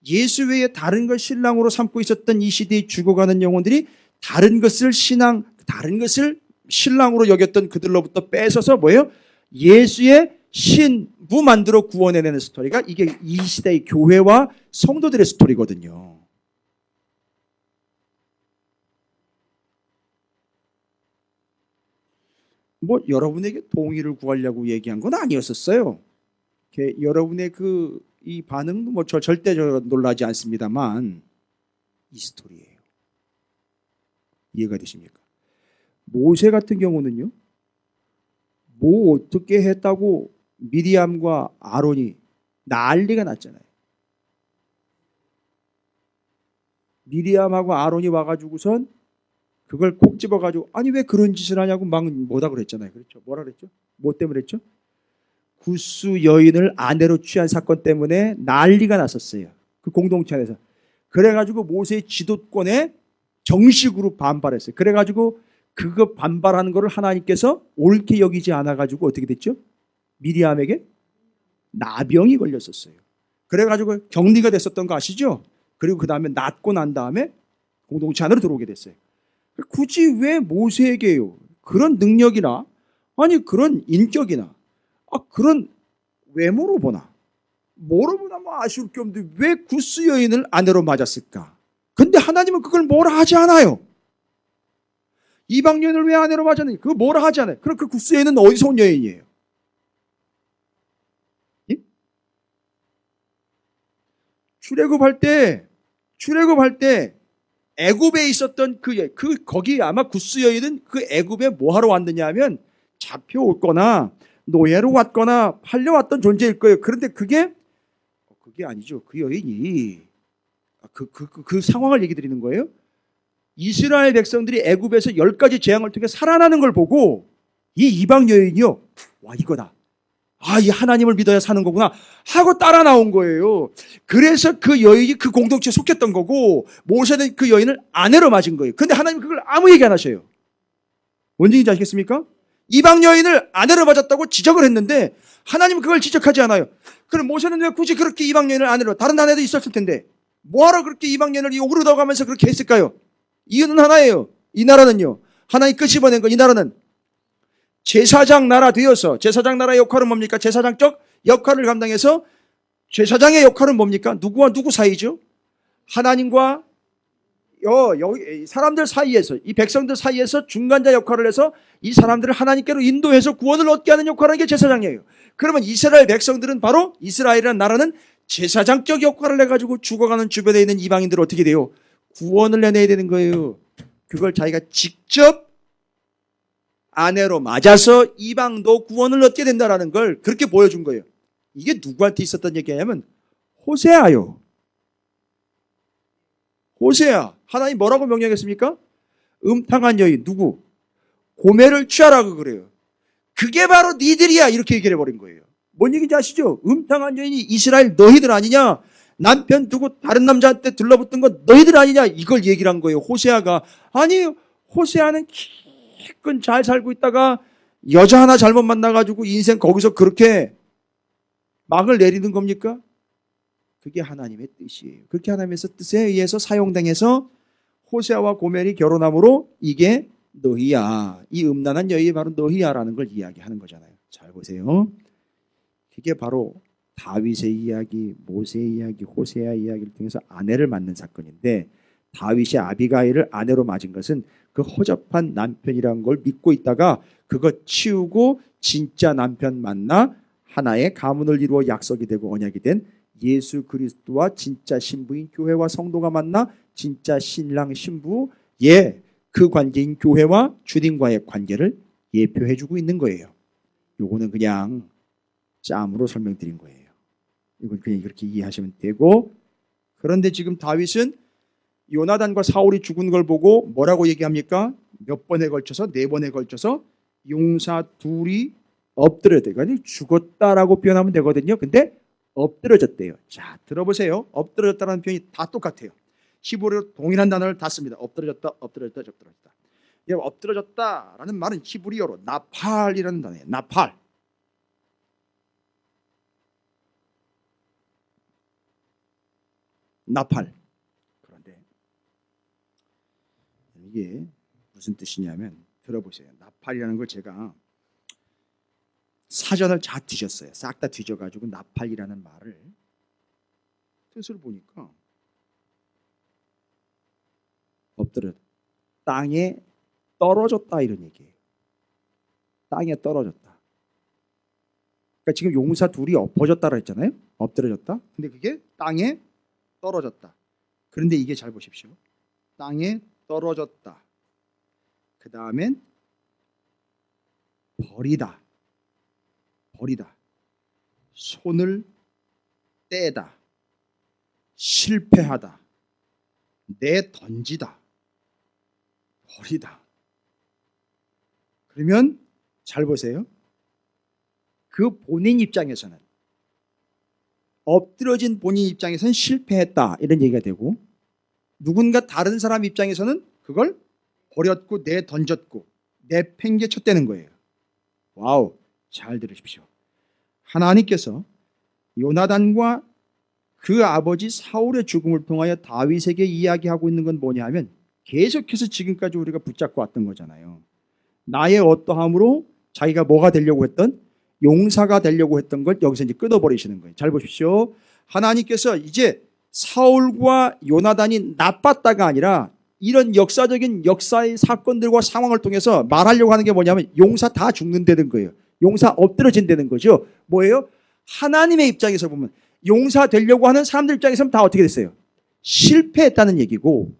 예수 외에 다른 걸 신랑으로 삼고 있었던 이 시대에 죽어가는 영혼들이 다른 것을 신랑으로 여겼던 그들로부터 뺏어서 뭐예요? 예수의 신부 만들어 구원해내는 스토리가 이게 이 시대의 교회와 성도들의 스토리거든요. 뭐 여러분에게 동의를 구하려고 얘기한 건 아니었었어요. 여러분의 이 반응도 뭐 절대 놀라지 않습니다만 이 스토리예요. 이해가 되십니까? 모세 같은 경우는요. 뭐 어떻게 했다고 미리암과 아론이 난리가 났잖아요. 미리암하고 아론이 와가지고선 그걸 콕 집어가지고 아니 왜 그런 짓을 하냐고 막 뭐다 그랬잖아요. 그렇죠? 뭐라 그랬죠? 뭐 때문에 그랬죠? 구스 여인을 아내로 취한 사건 때문에 난리가 났었어요. 그 공동체 안에서. 그래가지고 모세의 지도권에 정식으로 반발했어요. 그래가지고 그거 반발하는 거를 하나님께서 옳게 여기지 않아가지고 어떻게 됐죠? 미리암에게 나병이 걸렸었어요. 그래가지고 격리가 됐었던 거 아시죠? 그리고 그 다음에 낫고 난 다음에 공동체 안으로 들어오게 됐어요. 굳이 왜 모세에게요? 그런 능력이나 아니 그런 인격이나 그런 외모로 보나 뭐로 보나 뭐 아쉬울 게 없는데 왜 구스 여인을 아내로 맞았을까? 근데 하나님은 그걸 뭐라 하지 않아요. 이방 여인을 왜 아내로 맞았느냐? 그거 뭐라 하지 않아요. 그럼 그 구스 여인은 어디서 온 여인이에요? 예? 출애굽할 때 애굽에 있었던 거기 아마 구스 여인은 그 애굽에 뭐 하러 왔느냐 하면 잡혀왔거나 노예로 왔거나 팔려왔던 존재일 거예요. 그런데 그게 아니죠. 그 여인이 그 상황을 얘기 드리는 거예요. 이스라엘 백성들이 애굽에서 10가지 재앙을 통해 살아나는 걸 보고 이 이방 여인이요. 와 이거다. 이 하나님을 믿어야 사는 거구나 하고 따라 나온 거예요. 그래서 그 여인이 그 공동체에 속했던 거고 모세는 그 여인을 아내로 맞은 거예요. 근데 하나님은 그걸 아무 얘기 안 하셔요. 뭔 얘기인지 아시겠습니까? 이방 여인을 아내로 맞았다고 지적을 했는데 하나님은 그걸 지적하지 않아요. 그럼 모세는 왜 굳이 그렇게 이방 여인을 아내로, 다른 아내도 있었을 텐데 뭐하러 그렇게 이방 여인을 욕으로 넣어가면서 그렇게 했을까요? 이유는 하나예요. 이 나라는요. 하나님 끄집어낸 거 이 나라는 제사장 나라 되어서 제사장 나라의 역할은 뭡니까? 제사장적 역할을 감당해서 제사장의 역할은 뭡니까? 누구와 누구 사이죠? 하나님과 사람들 사이에서 이 백성들 사이에서 중간자 역할을 해서 이 사람들을 하나님께로 인도해서 구원을 얻게 하는 역할을 하는 게 제사장이에요. 그러면 이스라엘 백성들은 바로 이스라엘이라는 나라는 제사장적 역할을 해가지고 죽어가는 주변에 있는 이방인들을 어떻게 돼요? 구원을 내내야 되는 거예요. 그걸 자기가 직접 아내로 맞아서 이방도 구원을 얻게 된다는 걸 그렇게 보여준 거예요. 이게 누구한테 있었던 얘기냐면 호세아요. 호세아. 하나님 뭐라고 명령했습니까? 음탕한 여인 누구? 고멜을 취하라고 그래요. 그게 바로 니들이야 이렇게 얘기를 해버린 거예요. 뭔 얘기인지 아시죠? 음탕한 여인이 이스라엘 너희들 아니냐? 남편 두고 다른 남자한테 들러붙은 거 너희들 아니냐? 이걸 얘기를 한 거예요. 호세아가. 아니 호세아는 기껏 잘 살고 있다가 여자 하나 잘못 만나가지고 인생 거기서 그렇게 막을 내리는 겁니까? 그게 하나님의 뜻이에요. 그렇게 하나님의 뜻에 의해서 사용당해서 호세아와 고멜이 결혼함으로 이게 너희야. 이 음란한 여인이 바로 너희야라는 걸 이야기하는 거잖아요. 잘 보세요. 그게 바로 다윗의 이야기, 모세의 이야기, 호세아 이야기를 통해서 아내를 맞는 사건인데 다윗이 아비가일을 아내로 맞은 것은 그 허접한 남편이라는 걸 믿고 있다가 그거 치우고 진짜 남편 만나 하나의 가문을 이루어 약속이 되고 언약이 된 예수 그리스도와 진짜 신부인 교회와 성도가 만나 진짜 신랑 신부의 그 관계인 교회와 주님과의 관계를 예표해주고 있는 거예요. 요거는 그냥 짬으로 설명드린 거예요. 이건 그냥 그렇게 이해하시면 되고, 그런데 지금 다윗은 요나단과 사울이 죽은 걸 보고 뭐라고 얘기합니까? 몇 번에 걸쳐서, 4번에 걸쳐서 용사 둘이 엎드려졌대요. 아니 죽었다라고 표현하면 되거든요. 근데 엎드려졌대요. 자, 들어보세요. 엎드려졌다는 표현이 다 똑같아요. 히브리어로 동일한 단어를 다 씁니다. 엎드려졌다, 엎드려졌다, 엎드려졌다. 이 엎드려졌다라는 말은 히브리어로 나팔이라는 단어예요. 나팔. 나팔. 그런데 이게 무슨 뜻이냐면 들어보세요. 나팔이라는 걸 제가 사전을 다 뒤졌어요. 싹 다 뒤져가지고 나팔이라는 말을 뜻을 보니까 엎드려 땅에 떨어졌다 이런 얘기예요. 땅에 떨어졌다. 그러니까 지금 용사 둘이 엎어졌다라 했잖아요. 엎드려졌다. 근데 그게 땅에 떨어졌다. 그런데 이게 잘 보십시오. 땅에 떨어졌다. 그 다음엔 버리다. 버리다. 손을 떼다. 실패하다. 내던지다. 버리다. 그러면 잘 보세요. 그 본인 입장에서는 엎드려진 본인 입장에서는 실패했다 이런 얘기가 되고, 누군가 다른 사람 입장에서는 그걸 버렸고 내던졌고 내팽개쳤다는 거예요. 와우, 잘 들으십시오. 하나님께서 요나단과 그 아버지 사울의 죽음을 통하여 다윗에게 이야기하고 있는 건 뭐냐 하면 계속해서 지금까지 우리가 붙잡고 왔던 거잖아요. 나의 어떠함으로 자기가 뭐가 되려고 했던, 용사가 되려고 했던 걸 여기서 이제 끊어버리시는 거예요. 잘 보십시오. 하나님께서 이제 사울과 요나단이 나빴다가 아니라 이런 역사의 사건들과 상황을 통해서 말하려고 하는 게 뭐냐면 용사 다 죽는다는 거예요. 용사 엎드러진다는 거죠. 뭐예요? 하나님의 입장에서 보면 용사 되려고 하는 사람들 입장에서는 다 어떻게 됐어요? 실패했다는 얘기고,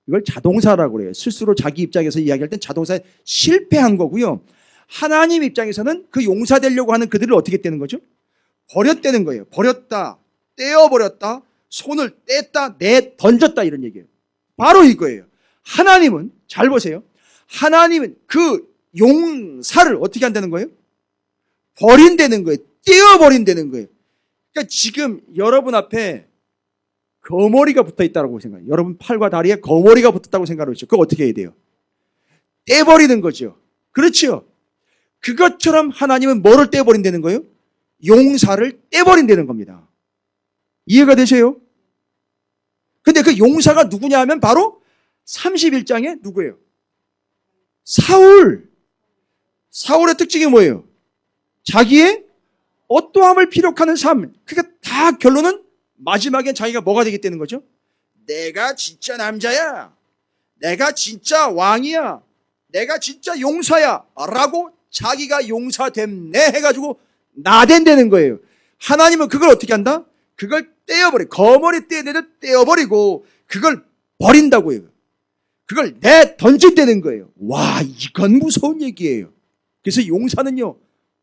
이걸 자동사라고 그래요. 스스로 자기 입장에서 이야기할 땐 자동사에 실패한 거고요. 하나님 입장에서는 그 용사 되려고 하는 그들을 어떻게 떼는 거죠? 버렸다는 거예요. 버렸다, 떼어버렸다, 손을 뗐다, 내던졌다 이런 얘기예요. 바로 이거예요. 하나님은, 잘 보세요. 하나님은 그 용사를 어떻게 한다는 거예요? 버린다는 거예요. 떼어버린다는 거예요. 그러니까 지금 여러분 앞에 거머리가 붙어 있다고 생각해요. 여러분 팔과 다리에 거머리가 붙었다고 생각하죠. 그거 어떻게 해야 돼요? 떼버리는 거죠. 그렇죠? 그것처럼 하나님은 뭐를 떼버린다는 거예요? 용사를 떼버린다는 겁니다. 이해가 되세요? 근데 그 용사가 누구냐 하면 바로 31장에 누구예요? 사울. 사울의 특징이 뭐예요? 자기의 어떠함을 피력하는 삶. 그러니까 다 결론은 마지막엔 자기가 뭐가 되겠다는 거죠? 내가 진짜 남자야. 내가 진짜 왕이야. 내가 진짜 용사야. 라고 자기가 용사됨네 해가지고 나댄다는 거예요. 하나님은 그걸 어떻게 한다? 그걸 떼어버려. 거머리 떼내듯 떼어버리고 그걸 버린다고요. 그걸 내던진다는 거예요. 와, 이건 무서운 얘기예요. 그래서 용사는요,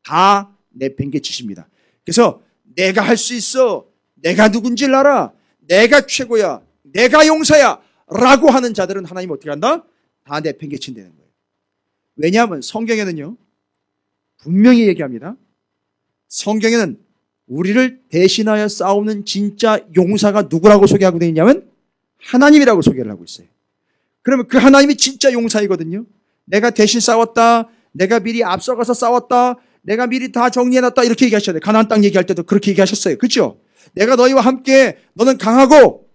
다 내팽개치십니다. 그래서 내가 할 수 있어. 내가 누군지를 알아. 내가 최고야. 내가 용사야. 라고 하는 자들은 하나님 어떻게 한다? 다 내팽개친다는 거예요. 왜냐하면 성경에는요, 분명히 얘기합니다. 성경에는 우리를 대신하여 싸우는 진짜 용사가 누구라고 소개하고 있냐면 하나님이라고 소개를 하고 있어요. 그러면 그 하나님이 진짜 용사이거든요. 내가 대신 싸웠다. 내가 미리 앞서가서 싸웠다. 내가 미리 다 정리해놨다. 이렇게 얘기하셨어요. 가나안 땅 얘기할 때도 그렇게 얘기하셨어요. 그렇죠? 내가 너희와 함께, 너는 강하고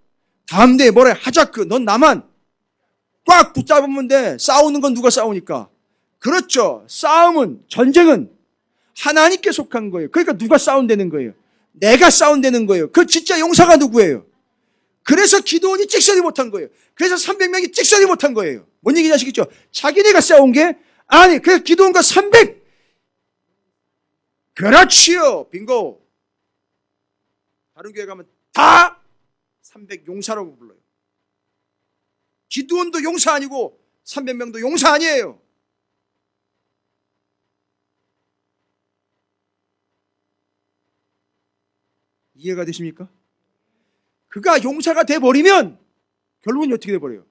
다음 대에 뭐래? 하자크, 넌 나만 꽉 붙잡으면 돼. 싸우는 건 누가 싸우니까? 그렇죠. 싸움은, 전쟁은 하나님께 속한 거예요. 그러니까 누가 싸운다는 거예요? 내가 싸운다는 거예요. 그 진짜 용사가 누구예요? 그래서 기도원이 찍소리 못한 거예요. 그래서 300명이 찍소리 못한 거예요. 뭔 얘기인지 아시겠죠? 자기네가 싸운 게 아니 그래서 기도원과 300 그렇지요. 빙고. 다른 교회 가면 다 300 용사라고 불러요. 기도원도 용사 아니고 300명도 용사 아니에요. 이해가 되십니까? 그가 용사가 돼버리면 결론이 어떻게 돼버려요?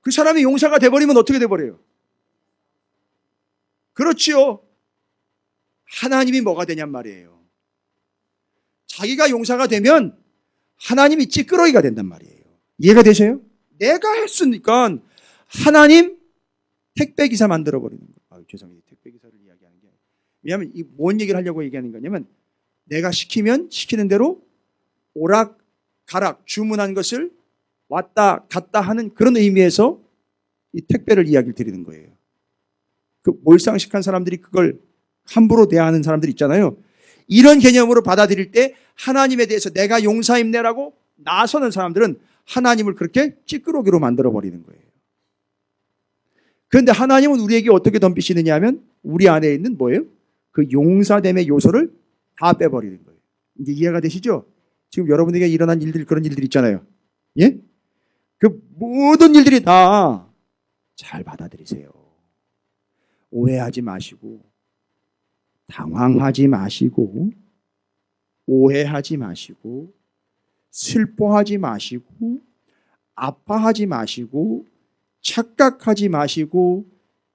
그 사람이 용사가 돼버리면 어떻게 돼버려요? 그렇지요. 하나님이 뭐가 되냔 말이에요. 자기가 용사가 되면 하나님이 찌끄러기가 된단 말이에요. 이해가 되세요? 내가 했으니까 하나님 택배기사 만들어버리는 거예요. 죄송해요. 택배기사를 이야기하는 게 아니라. 왜냐하면 이 뭔 얘기를 하려고 얘기하는 거냐면 내가 시키면 시키는 대로 오락가락 주문한 것을 왔다 갔다 하는 그런 의미에서 이 택배를 이야기를 드리는 거예요. 그 몰상식한 사람들이 그걸 함부로 대하는 사람들 있잖아요. 이런 개념으로 받아들일 때 하나님에 대해서 내가 용사임내라고 나서는 사람들은 하나님을 그렇게 찌끄러기로 만들어버리는 거예요. 그런데 하나님은 우리에게 어떻게 덤비시느냐 하면 우리 안에 있는 뭐예요? 그 용사됨의 요소를 다 빼버리는 거예요. 이제 이해가 되시죠? 지금 여러분에게 일어난 일들, 그런 일들 있잖아요. 예? 그 모든 일들이 다 잘 받아들이세요. 오해하지 마시고, 당황하지 마시고, 오해하지 마시고, 슬퍼하지 마시고, 아파하지 마시고, 착각하지 마시고,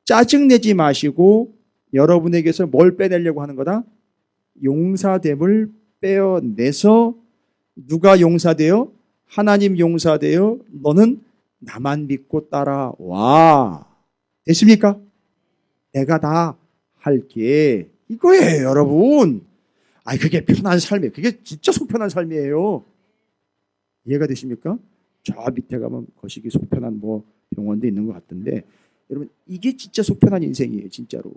짜증내지 마시고, 여러분에게서 뭘 빼내려고 하는 거다? 용사됨을 빼어내서 누가 용사되어? 하나님 용사되어 너는 나만 믿고 따라와. 됐습니까? 내가 다 할게. 이거예요, 여러분. 아니, 그게 편한 삶이에요. 그게 진짜 속편한 삶이에요. 이해가 되십니까? 저 밑에 가면 거시기 속편한 뭐 병원도 있는 것 같은데, 여러분, 이게 진짜 속편한 인생이에요, 진짜로.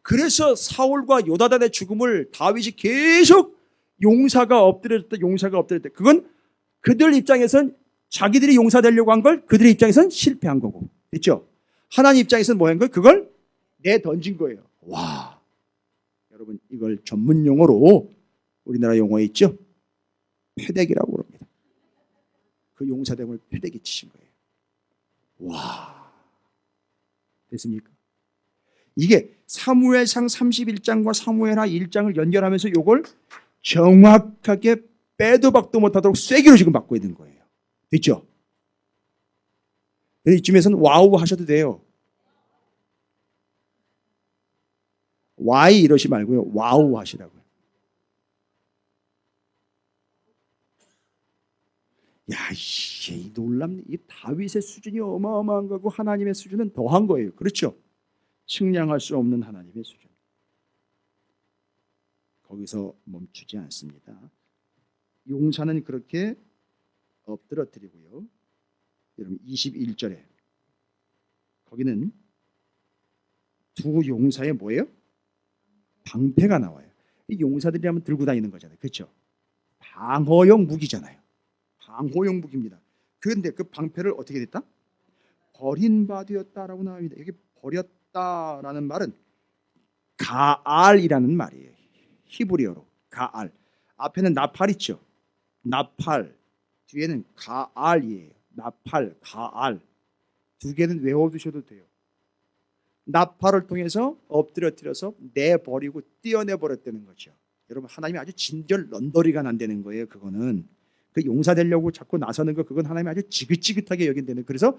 그래서 사울과 요나단의 죽음을 다윗이 계속 용사가 엎드렸다, 용사가 엎드렸다. 그건 그들 입장에선 자기들이 용사 되려고 한 걸 그들의 입장에선 실패한 거고. 그렇죠? 하나님 입장에서는 뭐 한 거예요? 그걸 내던진 거예요. 와. 여러분, 이걸 전문 용어로 우리나라 용어에 있죠? 패대기라고 그럽니다. 그 용사됨을 패대기 치신 거예요. 와. 됐습니까? 이게 사무엘상 31장과 사무엘하 1장을 연결하면서 이걸 정확하게 빼도 박도 못하도록 쐐기로 지금 받고 있는 거예요. 됐죠? 이쯤에서는 와우 하셔도 돼요. 와이 이러시 말고요. 와우 하시라고요. 야, 이 놀랍네. 이 다윗의 수준이 어마어마한 거고 하나님의 수준은 더한 거예요. 그렇죠? 측량할 수 없는 하나님의 수준. 거기서 멈추지 않습니다. 용사는 그렇게 엎드러뜨리고요. 여러분 21절에 거기는 두 용사의 뭐예요? 방패가 나와요. 이 용사들이 하면 들고 다니는 거잖아요. 그렇죠? 방어용 무기잖아요. 방어용 무기입니다. 그런데 그 방패를 어떻게 됐다? 버린 바 되었다라고 나옵니다. 여기 버렸다라는 말은 가알이라는 말이에요. 히브리어로 가알. 앞에는 나팔 있죠. 나팔. 뒤에는 가알이에요. 나팔, 가알. 두 개는 외워두셔도 돼요. 나팔을 통해서 엎드려뜨려서 내버리고 떼어내버렸다는 거죠. 여러분, 하나님이 아주 진절 런더리가 난다는 거예요. 그거는 그 용사 되려고 자꾸 나서는 거, 그건 하나님이 아주 지긋지긋하게 여긴다는. 그래서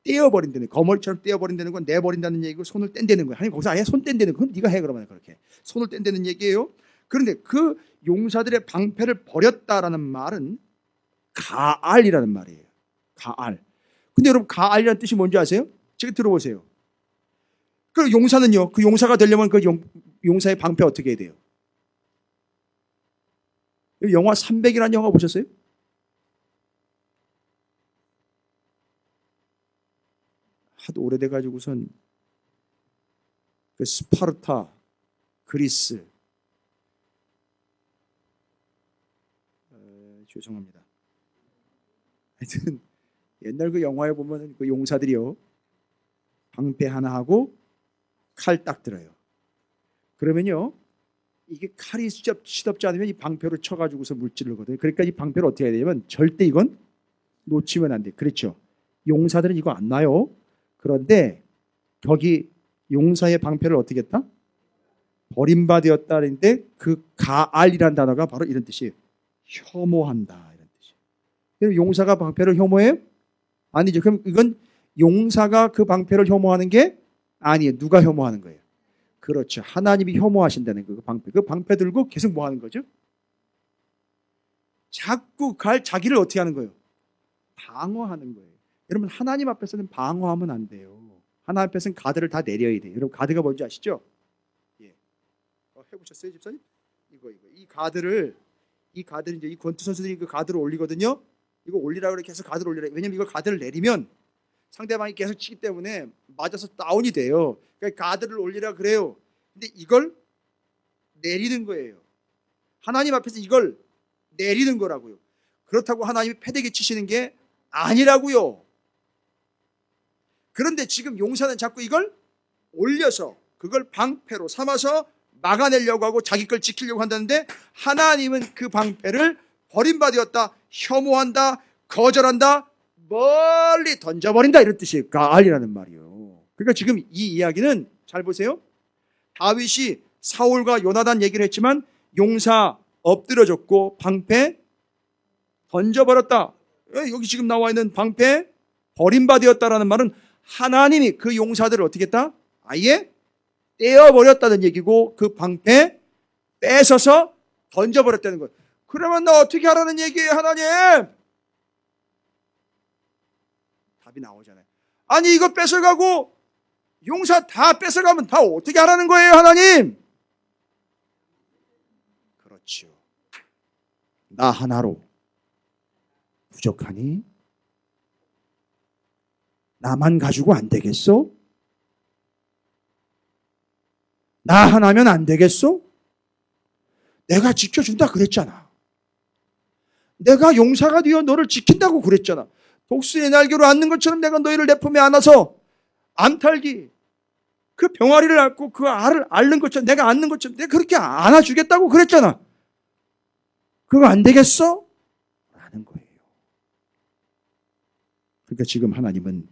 떼어버린다는, 거머리처럼 떼어버린다는 건 내버린다는 얘기고 손을 뗀다는 거예요. 하나님 거기서 아예 손 뗀다는 건 네가 해 그러면 그렇게 손을 뗀다는 얘기예요. 그런데 그 용사들의 방패를 버렸다라는 말은 가알이라는 말이에요. 가알. 근데 여러분, 가알이라는 뜻이 뭔지 아세요? 지금 들어보세요. 그 용사는요, 그 용사가 되려면 그 용사의 방패 어떻게 해야 돼요? 영화 300이라는 영화 보셨어요? 하도 오래돼가지고선 그 스파르타, 그리스, 죄송합니다. 하여튼 옛날 그 영화에 보면 그 용사들이요 방패 하나 하고 칼 딱 들어요. 그러면요 이게 칼이 시덥지 않으면 이 방패로 쳐가지고서 물질르거든요. 그러니까 이 방패를 어떻게 해야 되냐면 절대 이건 놓치면 안 돼. 그렇죠? 용사들은 이거 안 놔요. 그런데 거기 용사의 방패를 어떻게 했다? 버림받았다는데 그 가알이라는 단어가 바로 이런 뜻이에요. 혐오한다 이런 뜻이에요. 그럼 용사가 방패를 혐오해요? 아니죠. 그럼 이건 용사가 그 방패를 혐오하는 게 아니에요. 누가 혐오하는 거예요? 그렇죠. 하나님이 혐오하신다는 그 방패. 그 방패 들고 계속 뭐 하는 거죠? 자꾸 자기를 어떻게 하는 거예요? 방어하는 거예요. 여러분 하나님 앞에서는 방어하면 안 돼요. 하나님 앞에서는 가드를 다 내려야 돼요. 여러분 가드가 뭔지 아시죠? 예. 해보셨어요, 집사님? 이거. 이 가드를 이제 이 권투 선수들이 그 가드를 올리거든요. 이거 올리라고 그래 계속 가드를 올리라. 왜냐면 이걸 가드를 내리면 상대방이 계속 치기 때문에 맞아서 다운이 돼요. 그러니까 가드를 올리라 그래요. 근데 이걸 내리는 거예요. 하나님 앞에서 이걸 내리는 거라고요. 그렇다고 하나님이 패대기 치시는 게 아니라고요. 그런데 지금 용사는 자꾸 이걸 올려서 그걸 방패로 삼아서 막아내려고 하고 자기 걸 지키려고 한다는데 하나님은 그 방패를 버림받았다, 혐오한다, 거절한다, 멀리 던져버린다 이런 뜻이에요. 가알이라는 말이요. 그러니까 지금 이 이야기는 잘 보세요. 다윗이 사울과 요나단 얘기를 했지만 용사 엎드려졌고 방패 던져버렸다. 여기 지금 나와 있는 방패 버림받았다라는 말은 하나님이 그 용사들을 어떻게 했다? 아예 떼어버렸다는 얘기고 그 방패 뺏어서 던져버렸다는 거예요. 그러면 나 어떻게 하라는 얘기예요, 하나님? 답이 나오잖아요. 아니 이거 뺏어가고 용사 다 뺏어가면 다 어떻게 하라는 거예요, 하나님? 그렇죠. 나 하나로 부족하니? 나만 가지고 안 되겠어? 나 하나면 안 되겠어? 내가 지켜준다 그랬잖아. 내가 용사가 되어 너를 지킨다고 그랬잖아. 독수리의 날개로 앉는 것처럼 내가 너희를 내 품에 안아서 암탉이 그 병아리를 앓고 그 알을 앓는 것처럼 내가 앉는 것처럼 내가 그렇게 안아주겠다고 그랬잖아. 그거 안 되겠어? 라는 거예요. 그러니까 지금 하나님은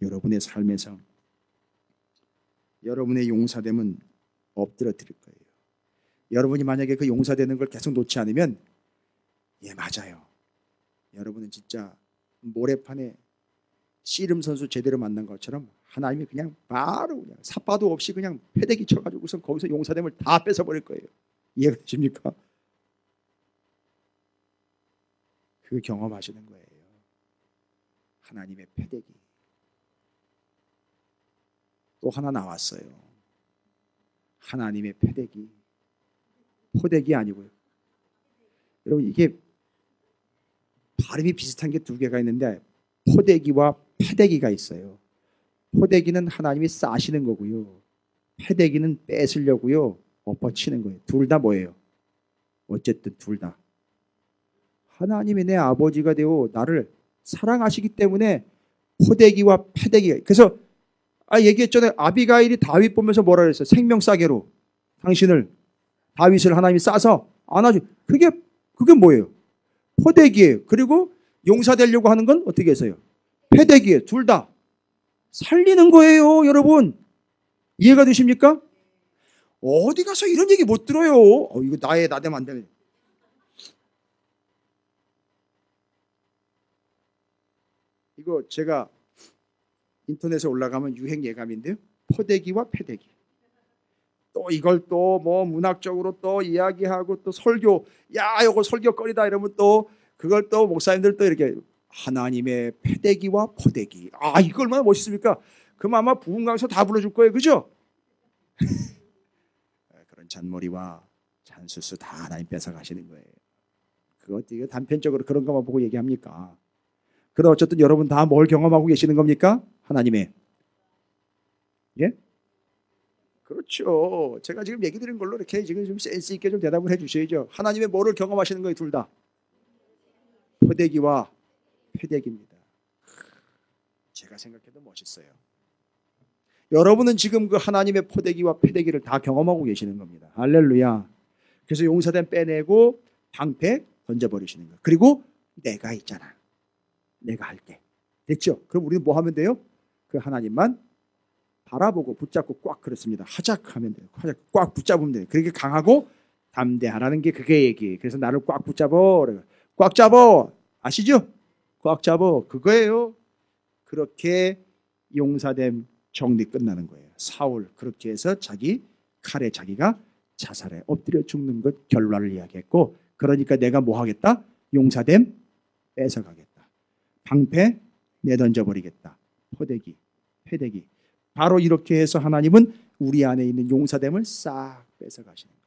여러분의 삶에서 여러분의 용사됨은 엎드려 드릴 거예요. 여러분이 만약에 그 용사되는 걸 계속 놓지 않으면 예 맞아요. 여러분은 진짜 모래판에 씨름 선수 제대로 만난 것처럼 하나님이 그냥 바로 그냥 삿바도 없이 그냥 패대기 쳐가지고서 거기서 용사됨을 다 뺏어버릴 거예요. 이해가 되십니까? 그 경험하시는 거예요. 하나님의 패대기. 또 하나 나왔어요. 하나님의 패대기. 포대기 아니고요. 여러분 이게 발음이 비슷한 게 두 개가 있는데 포대기와 패대기가 있어요. 포대기는 하나님이 싸시는 거고요. 패대기는 뺏으려고요. 엎어치는 거예요. 둘 다 뭐예요? 어쨌든 둘 다. 하나님이 내 아버지가 되어 나를 사랑하시기 때문에 포대기와 패대기가. 그래서 얘기했잖아요. 아비가일이 다윗 보면서 뭐라 그랬어요? 생명싸개로 다윗을 하나님이 싸서 안아주. 그게 뭐예요? 포대기예요. 그리고 용사 되려고 하는 건 어떻게 해서요? 패대기예요. 둘 다 살리는 거예요, 여러분. 이해가 되십니까? 어디 가서 이런 얘기 못 들어요. 이거 나대면 안 되네. 이거 제가 인터넷에 올라가면 유행 예감인데요. 포대기와 패대기. 또 이걸 또 뭐 문학적으로 또 이야기하고 또 설교, 요거 설교거리다 이러면 또 그걸 또 목사님들 또 이렇게 하나님의 패대기와 포대기. 이거 얼마나 멋있습니까? 그럼 아마 부흥 강서 다 불러줄 거예요, 그죠? 그런 잔머리와 잔수수 다 하나님 뺏어 가시는 거예요. 그거 단편적으로 그런 것만 보고 얘기합니까? 그럼 어쨌든 여러분 다 뭘 경험하고 계시는 겁니까? 하나님의. 예? 그렇죠. 제가 지금 얘기 드린 걸로 이렇게 지금 좀 센스 있게 좀 대답을 해 주셔야죠. 하나님의 뭐를 경험하시는 거예요, 둘 다? 포대기와 패대기입니다. 제가 생각해도 멋있어요. 여러분은 지금 그 하나님의 포대기와 패대기를 다 경험하고 계시는 겁니다. 할렐루야. 그래서 용사된 빼내고 방패 던져버리시는 거예요. 그리고 내가 있잖아. 내가 할게. 됐죠? 그럼 우리는 뭐 하면 돼요? 그 하나님만 바라보고 붙잡고 꽉 그렇습니다. 하작 하면 돼요. 하작 꽉 붙잡으면 돼요. 그렇게 강하고 담대하라는 게 그게 얘기예요. 그래서 나를 꽉 붙잡어. 꽉 잡어. 아시죠? 꽉 잡어. 그거예요. 그렇게 용사됨 정리 끝나는 거예요. 사울 그렇게 해서 자기 칼에 자기가 자살에 엎드려 죽는 것 결과를 이야기했고, 그러니까 내가 뭐 하겠다? 용사됨 뺏어가겠다. 방패 내던져버리겠다. 포대기, 패대기. 바로 이렇게 해서 하나님은 우리 안에 있는 용사됨을 싹 뺏어가시는 거예요.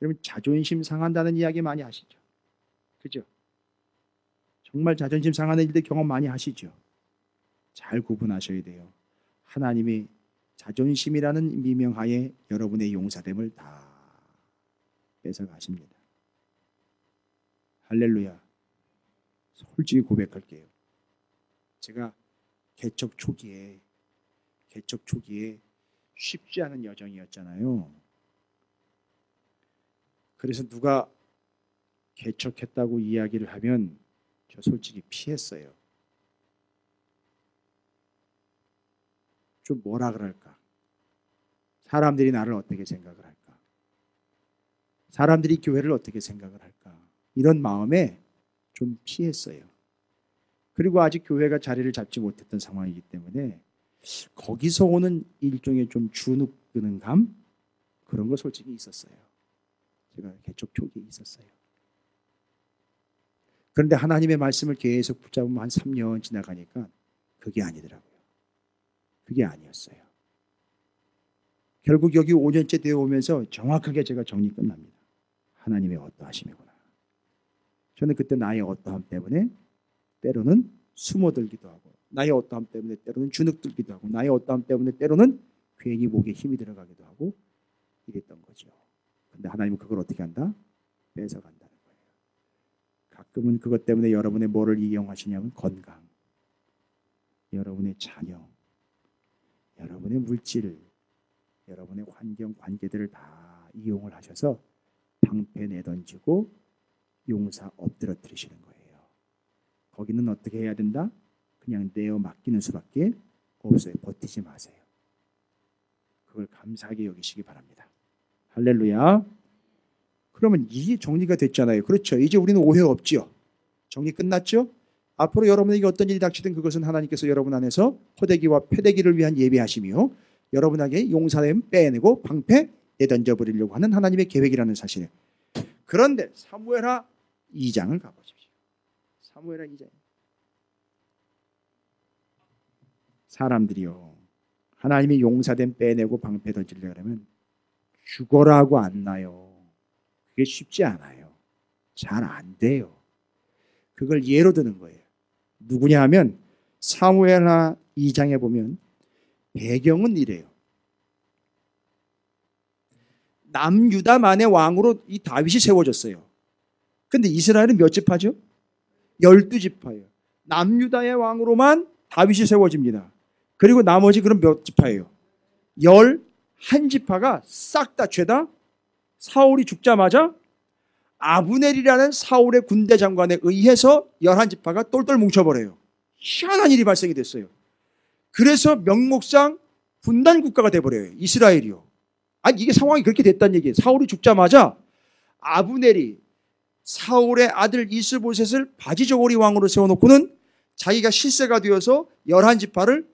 여러분 자존심 상한다는 이야기 많이 하시죠? 그죠? 정말 자존심 상하는 일들 경험 많이 하시죠? 잘 구분하셔야 돼요. 하나님이 자존심이라는 미명하에 여러분의 용사됨을 다 뺏어가십니다. 할렐루야. 솔직히 고백할게요. 제가 개척 초기에 쉽지 않은 여정이었잖아요. 그래서 누가 개척했다고 이야기를 하면 저 솔직히 피했어요. 좀 뭐라 그럴까? 사람들이 나를 어떻게 생각을 할까? 사람들이 교회를 어떻게 생각을 할까? 이런 마음에 좀 피했어요. 그리고 아직 교회가 자리를 잡지 못했던 상황이기 때문에 거기서 오는 일종의 좀 주눅드는 감, 그런 거 솔직히 있었어요. 제가 개척 초기에 있었어요. 그런데 하나님의 말씀을 계속 붙잡으면 한 3년 지나가니까 그게 아니더라고요. 그게 아니었어요. 결국 여기 5년째 되어 오면서 정확하게 제가 정리 끝납니다. 하나님의 어떠하심이구나. 저는 그때 나의 어떠함 때문에 때로는 숨어들기도 하고, 나의 어떠함 때문에 때로는 주눅들기도 하고, 나의 어떠함 때문에 때로는 괜히 목에 힘이 들어가기도 하고 이랬던 거죠. 근데 하나님은 그걸 어떻게 한다? 뺏어간다는 거예요. 가끔은 그것 때문에 여러분의 뭐를 이용하시냐면 건강, 여러분의 자녀, 여러분의 물질, 여러분의 환경, 관계들을 다 이용을 하셔서 방패 내던지고 용사 엎드러뜨리시는 거예요. 거기는 어떻게 해야 된다? 그냥 내어 맡기는 수밖에 없어요. 버티지 마세요. 그걸 감사하게 여기시기 바랍니다. 할렐루야. 그러면 이게 정리가 됐잖아요. 그렇죠. 이제 우리는 오해 없죠. 정리 끝났죠? 앞으로 여러분에게 어떤 일이 닥치든 그것은 하나님께서 여러분 안에서 포대기와 패대기를 위한 예배하시며 여러분에게 용사됨 빼내고 방패 내던져버리려고 하는 하나님의 계획이라는 사실. 그런데 사무엘하 2장을 가보십시오. 사무엘하 2장. 사람들이요, 하나님이 용사됨 빼내고 방패 던지려고 하면 죽어라고 안 나요. 그게 쉽지 않아요. 잘 안 돼요. 그걸 예로 드는 거예요. 누구냐 하면 사무엘하 2장에 보면 배경은 이래요. 남유다만의 왕으로 이 다윗이 세워졌어요. 근데 이스라엘은 몇 지파죠? 12지파예요. 남유다의 왕으로만 다윗이 세워집니다. 그리고 나머지 그럼 몇 지파예요? 11지파가 싹 다 죄다 사울이 죽자마자 아브넬이라는 사울의 군대 장관에 의해서 11지파가 똘똘 뭉쳐버려요. 희한한 일이 발생이 됐어요. 그래서 명목상 분단 국가가 돼버려요. 이스라엘이요. 아니 이게 상황이 그렇게 됐다는 얘기예요. 사울이 죽자마자 아브넬이 사울의 아들 이스보셋을 바지저고리 왕으로 세워놓고는 자기가 실세가 되어서 11지파를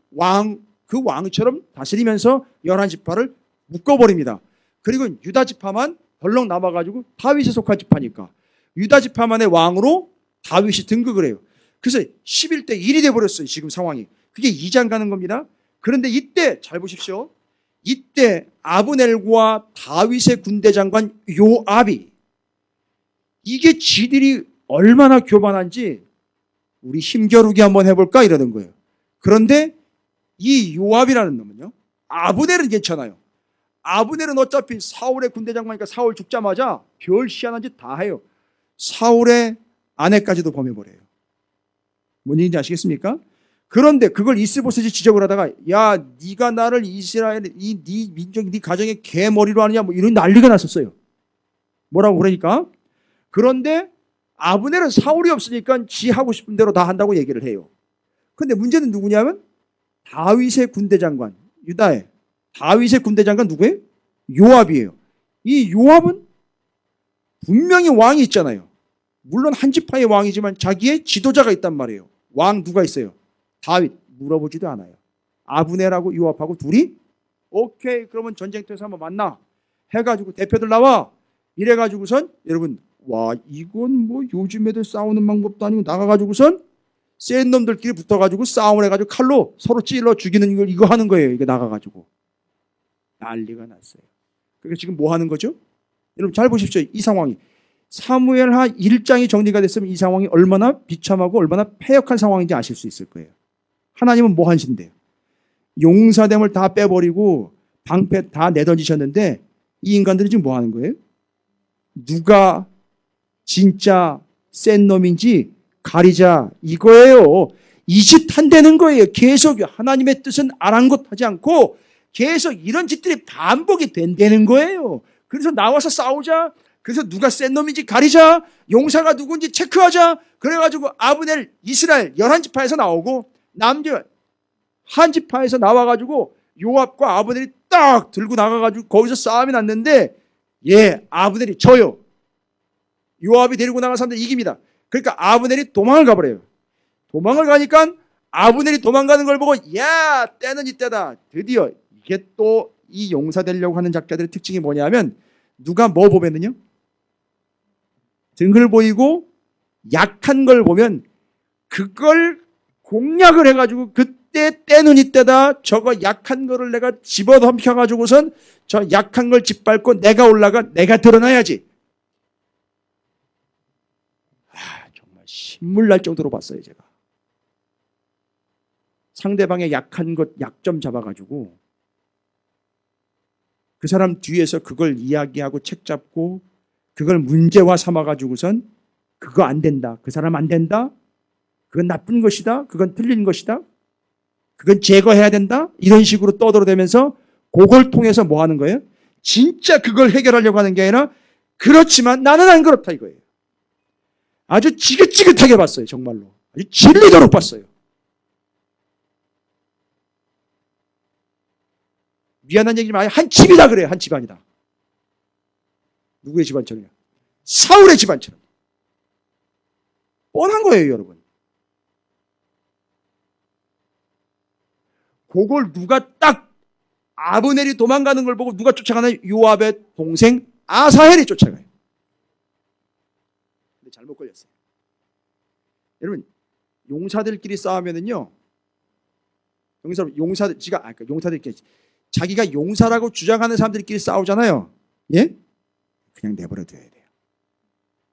그 왕처럼 다스리면서 11지파를 묶어버립니다. 그리고 유다지파만 덜렁 남아가지고 다윗에 속한 지파니까 유다지파만의 왕으로 다윗이 등극을 해요. 그래서 11대 1이 돼버렸어요. 지금 상황이. 그게 2장 가는 겁니다. 그런데 이때 잘 보십시오. 이때 아브넬과 다윗의 군대 장관 요압이, 이게 지들이 얼마나 교만한지 우리 힘겨루기 한번 해볼까 이러는 거예요. 그런데 이 요압이라는 놈은요, 아브넬은 괜찮아요. 아브넬은 어차피 사울의 군대 장관이니까 사울 죽자마자 별 희한한 짓 다 해요. 사울의 아내까지도 범해버려요. 뭔 얘기인지 아시겠습니까? 그런데 그걸 이스보셋이 지적을 하다가 야 네가 나를 이스라엘 네 민족 네 가정의 개머리로 하느냐 뭐 이런 난리가 났었어요. 뭐라고 그러니까 그런데 아브넬은 사울이 없으니까 지 하고 싶은 대로 다 한다고 얘기를 해요. 그런데 문제는 누구냐면 다윗의 군대 장관 유다의 다윗의 군대 장관 누구예요? 요압이에요. 이 요압은 분명히 왕이 있잖아요. 물론 한 지파의 왕이지만 자기의 지도자가 있단 말이에요. 왕 누가 있어요? 다윗. 물어보지도 않아요. 아브넬하고 요압하고 둘이 오케이 그러면 전쟁터에서 한번 만나 해가지고 대표들 나와 이래가지고선 여러분 와 이건 뭐 요즘 애들 싸우는 방법도 아니고 나가가지고선 센 놈들끼리 붙어가지고 싸움을 해가지고 칼로 서로 찔러 죽이는 걸 이거 하는 거예요. 이거 나가가지고 난리가 났어요. 그러니까 지금 뭐 하는 거죠? 여러분 잘 보십시오. 이 상황이 사무엘하 1장이 정리가 됐으면 이 상황이 얼마나 비참하고 얼마나 패역한 상황인지 아실 수 있을 거예요. 하나님은 뭐 하신대요? 용사됨을 다 빼버리고 방패 다 내던지셨는데 이 인간들이 지금 뭐 하는 거예요? 누가 진짜 센 놈인지 가리자 이거예요. 이 짓 한다는 거예요. 계속 하나님의 뜻은 아랑곳하지 않고 계속 이런 짓들이 반복이 된다는 거예요. 그래서 나와서 싸우자. 그래서 누가 센 놈인지 가리자. 용사가 누군지 체크하자. 그래가지고 아브넬 이스라엘 11지파에서 나오고 남자 한 지파에서 나와가지고 요압과 아브넬이 딱 들고 나가가지고 거기서 싸움이 났는데 아브넬이 져요. 요압이 데리고 나간 사람들 이깁니다. 그러니까 아브넬이 도망을 가버려요. 도망을 가니까 아브넬이 도망가는 걸 보고 야 때는 이때다. 드디어 이게 또 이 용사 되려고 하는 작가들의 특징이 뭐냐면 누가 뭐 보면은요 등을 보이고 약한 걸 보면 그걸 공략을 해가지고 그때 때는 이때다. 저거 약한 거를 내가 집어덤켜가지고선 저 약한 걸 짓밟고 내가 올라가 내가 드러나야지. 정말 신물 날 정도로 봤어요 제가. 상대방의 약한 것 약점 잡아가지고 그 사람 뒤에서 그걸 이야기하고 책 잡고 그걸 문제화 삼아가지고선 그거 안 된다. 그 사람 안 된다. 그건 나쁜 것이다. 그건 틀린 것이다. 그건 제거해야 된다. 이런 식으로 떠들어대면서 그걸 통해서 뭐 하는 거예요? 진짜 그걸 해결하려고 하는 게 아니라 그렇지만 나는 안 그렇다 이거예요. 아주 지긋지긋하게 봤어요. 정말로. 아주 질리도록 봤어요. 미안한 얘기지만 한 집이다 그래요. 한 집안이다. 누구의 집안처럼요? 사울의 집안처럼. 뻔한 거예요, 여러분. 그걸 누가 딱 아브넬이 도망가는 걸 보고 누가 쫓아가나요? 요압의 동생 아사헬이 쫓아가요. 근데 잘못 걸렸어요. 여러분, 용사들끼리 싸우면은요. 용사들끼리 자기가 용사라고 주장하는 사람들끼리 싸우잖아요. 예? 그냥 내버려 둬야 돼요.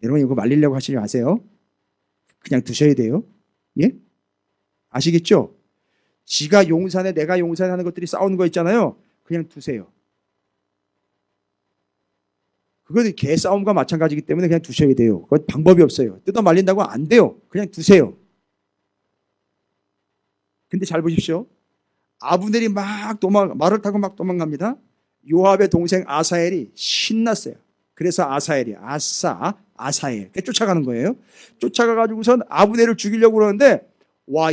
여러분 이거 말리려고 하시지 마세요. 그냥 두셔야 돼요. 예? 아시겠죠? 지가 용사네 내가 용사네 하는 것들이 싸우는 거 있잖아요. 그냥 두세요. 그것이 개싸움과 마찬가지이기 때문에 그냥 두셔야 돼요. 그건 방법이 없어요. 뜯어 말린다고 안 돼요. 그냥 두세요. 근데 잘 보십시오. 아브넬이 말을 타고 막 도망갑니다. 요압의 동생 아사엘이 신났어요. 그래서 아사엘이 아사엘 쫓아가는 거예요. 쫓아가가지고선 아브넬을 죽이려고 그러는데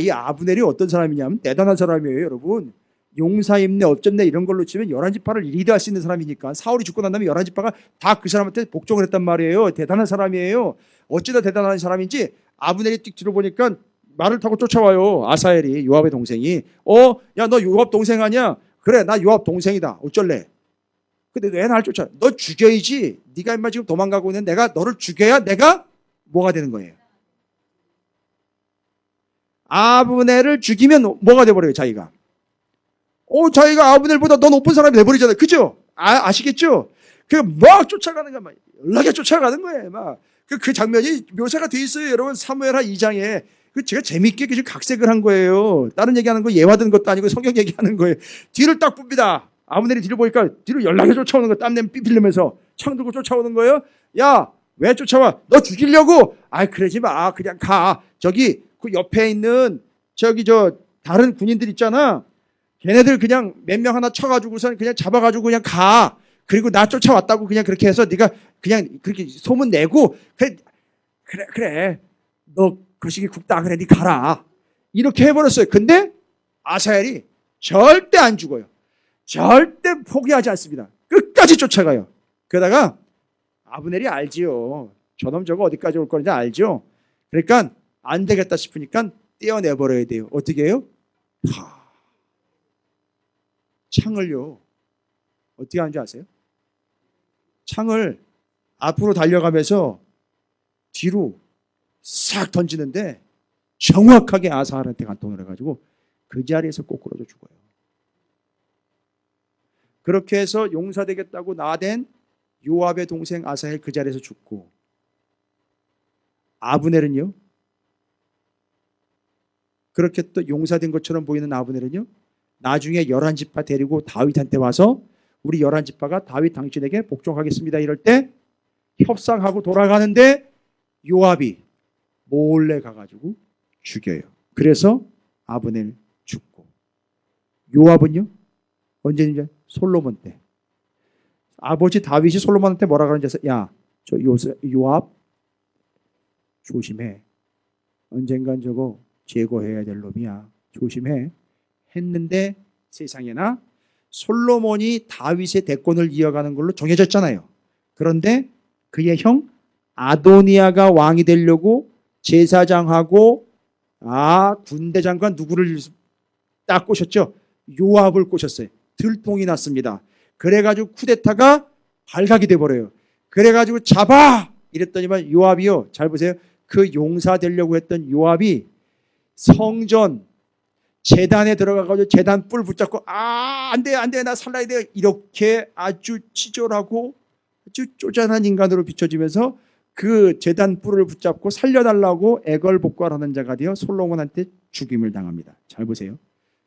이 아브넬이 어떤 사람이냐면 대단한 사람이에요. 여러분 용사임내 어쩐네 이런 걸로 치면 11지파를 리드할 수 있는 사람이니까 사울이 죽고 난 다음에 11지파가 다 그 사람한테 복종을 했단 말이에요. 대단한 사람이에요. 어찌나 대단한 사람인지 아브넬이 띡 들어보니까 말을 타고 쫓아와요. 아사엘이 요압의 동생이 야 너 요압 동생 아니야? 그래 나 요압 동생이다. 어쩔래? 근데 왜 나를 쫓아? 너 죽여야지. 네가 인마 지금 도망가고 있는 내가 너를 죽여야 내가 뭐가 되는 거예요? 아브넬을 죽이면 뭐가 돼버려요 자기가? 자기가 아브넬보다 더 높은 사람이 돼버리잖아요. 그죠? 아시겠죠? 막 쫓아가는 거야. 막 연락에 쫓아가는 거예요. 막 그 장면이 묘사가 돼 있어요. 여러분 사무엘하 2장에 제가 재밌게 각색을 한 거예요. 다른 얘기하는 거 예화된 것도 아니고 성경 얘기하는 거예요. 뒤를 딱 봅니다. 아브넬이 뒤를 보니까 뒤로 연락에 쫓아오는 거 땀내면 삐필리면서 창 들고 쫓아오는 거예요. 야 왜 쫓아와? 너 죽이려고? 아, 그러지 마. 그냥 가. 저기 그 옆에 있는 저기 저 다른 군인들 있잖아. 걔네들 그냥 몇 명 하나 쳐가지고선 그냥 잡아가지고 그냥 가. 그리고 나 쫓아왔다고 그냥 그렇게 해서 네가 그냥 그렇게 소문 내고 그래. 너 거시기 굽다 그래. 네 가라. 이렇게 해버렸어요. 근데 아사엘이 절대 안 죽어요. 절대 포기하지 않습니다. 끝까지 쫓아가요. 그러다가 아브넬이 알지요. 저놈 저거 어디까지 올 건지 알죠. 그러니까 안 되겠다 싶으니까 떼어내버려야 돼요. 어떻게 해요? 창을요. 어떻게 하는지 아세요? 창을 앞으로 달려가면서 뒤로 싹 던지는데 정확하게 아사엘한테 간통을 해가지고 그 자리에서 꼬꾸라져 죽어요. 그렇게 해서 용사되겠다고 나댄 요압의 동생 아사헬 그 자리에서 죽고, 아브넬은요, 그렇게 또 용사된 것처럼 보이는 아브넬은요, 나중에 11지파 데리고 다윗한테 와서 우리 11지파가 다윗 당신에게 복종하겠습니다 이럴 때 협상하고 돌아가는데 요압이 몰래 가가지고 죽여요. 그래서 아브넬 죽고, 요압은요 언제인지 솔로몬 때 아버지 다윗이 솔로몬한테 뭐라 그러는지, 야, 저 요압 조심해. 언젠간 저거 제거해야 될 놈이야. 조심해. 했는데 세상에나 솔로몬이 다윗의 대권을 이어가는 걸로 정해졌잖아요. 그런데 그의 형 아도니아가 왕이 되려고 제사장하고 군대 장관 누구를 딱 꼬셨죠? 요압을 꼬셨어요. 들통이 났습니다. 그래가지고 쿠데타가 발각이 돼버려요. 그래가지고 잡아! 이랬더니만 요압이요. 잘 보세요. 그 용사 되려고 했던 요압이 성전 제단에 들어가가지고 제단 뿔 붙잡고 안 돼 나 살라야 돼 이렇게 아주 치졸하고 아주 쪼잔한 인간으로 비춰지면서 그 제단 뿔을 붙잡고 살려달라고 애걸복걸하는 자가 되어 솔로몬한테 죽임을 당합니다. 잘 보세요.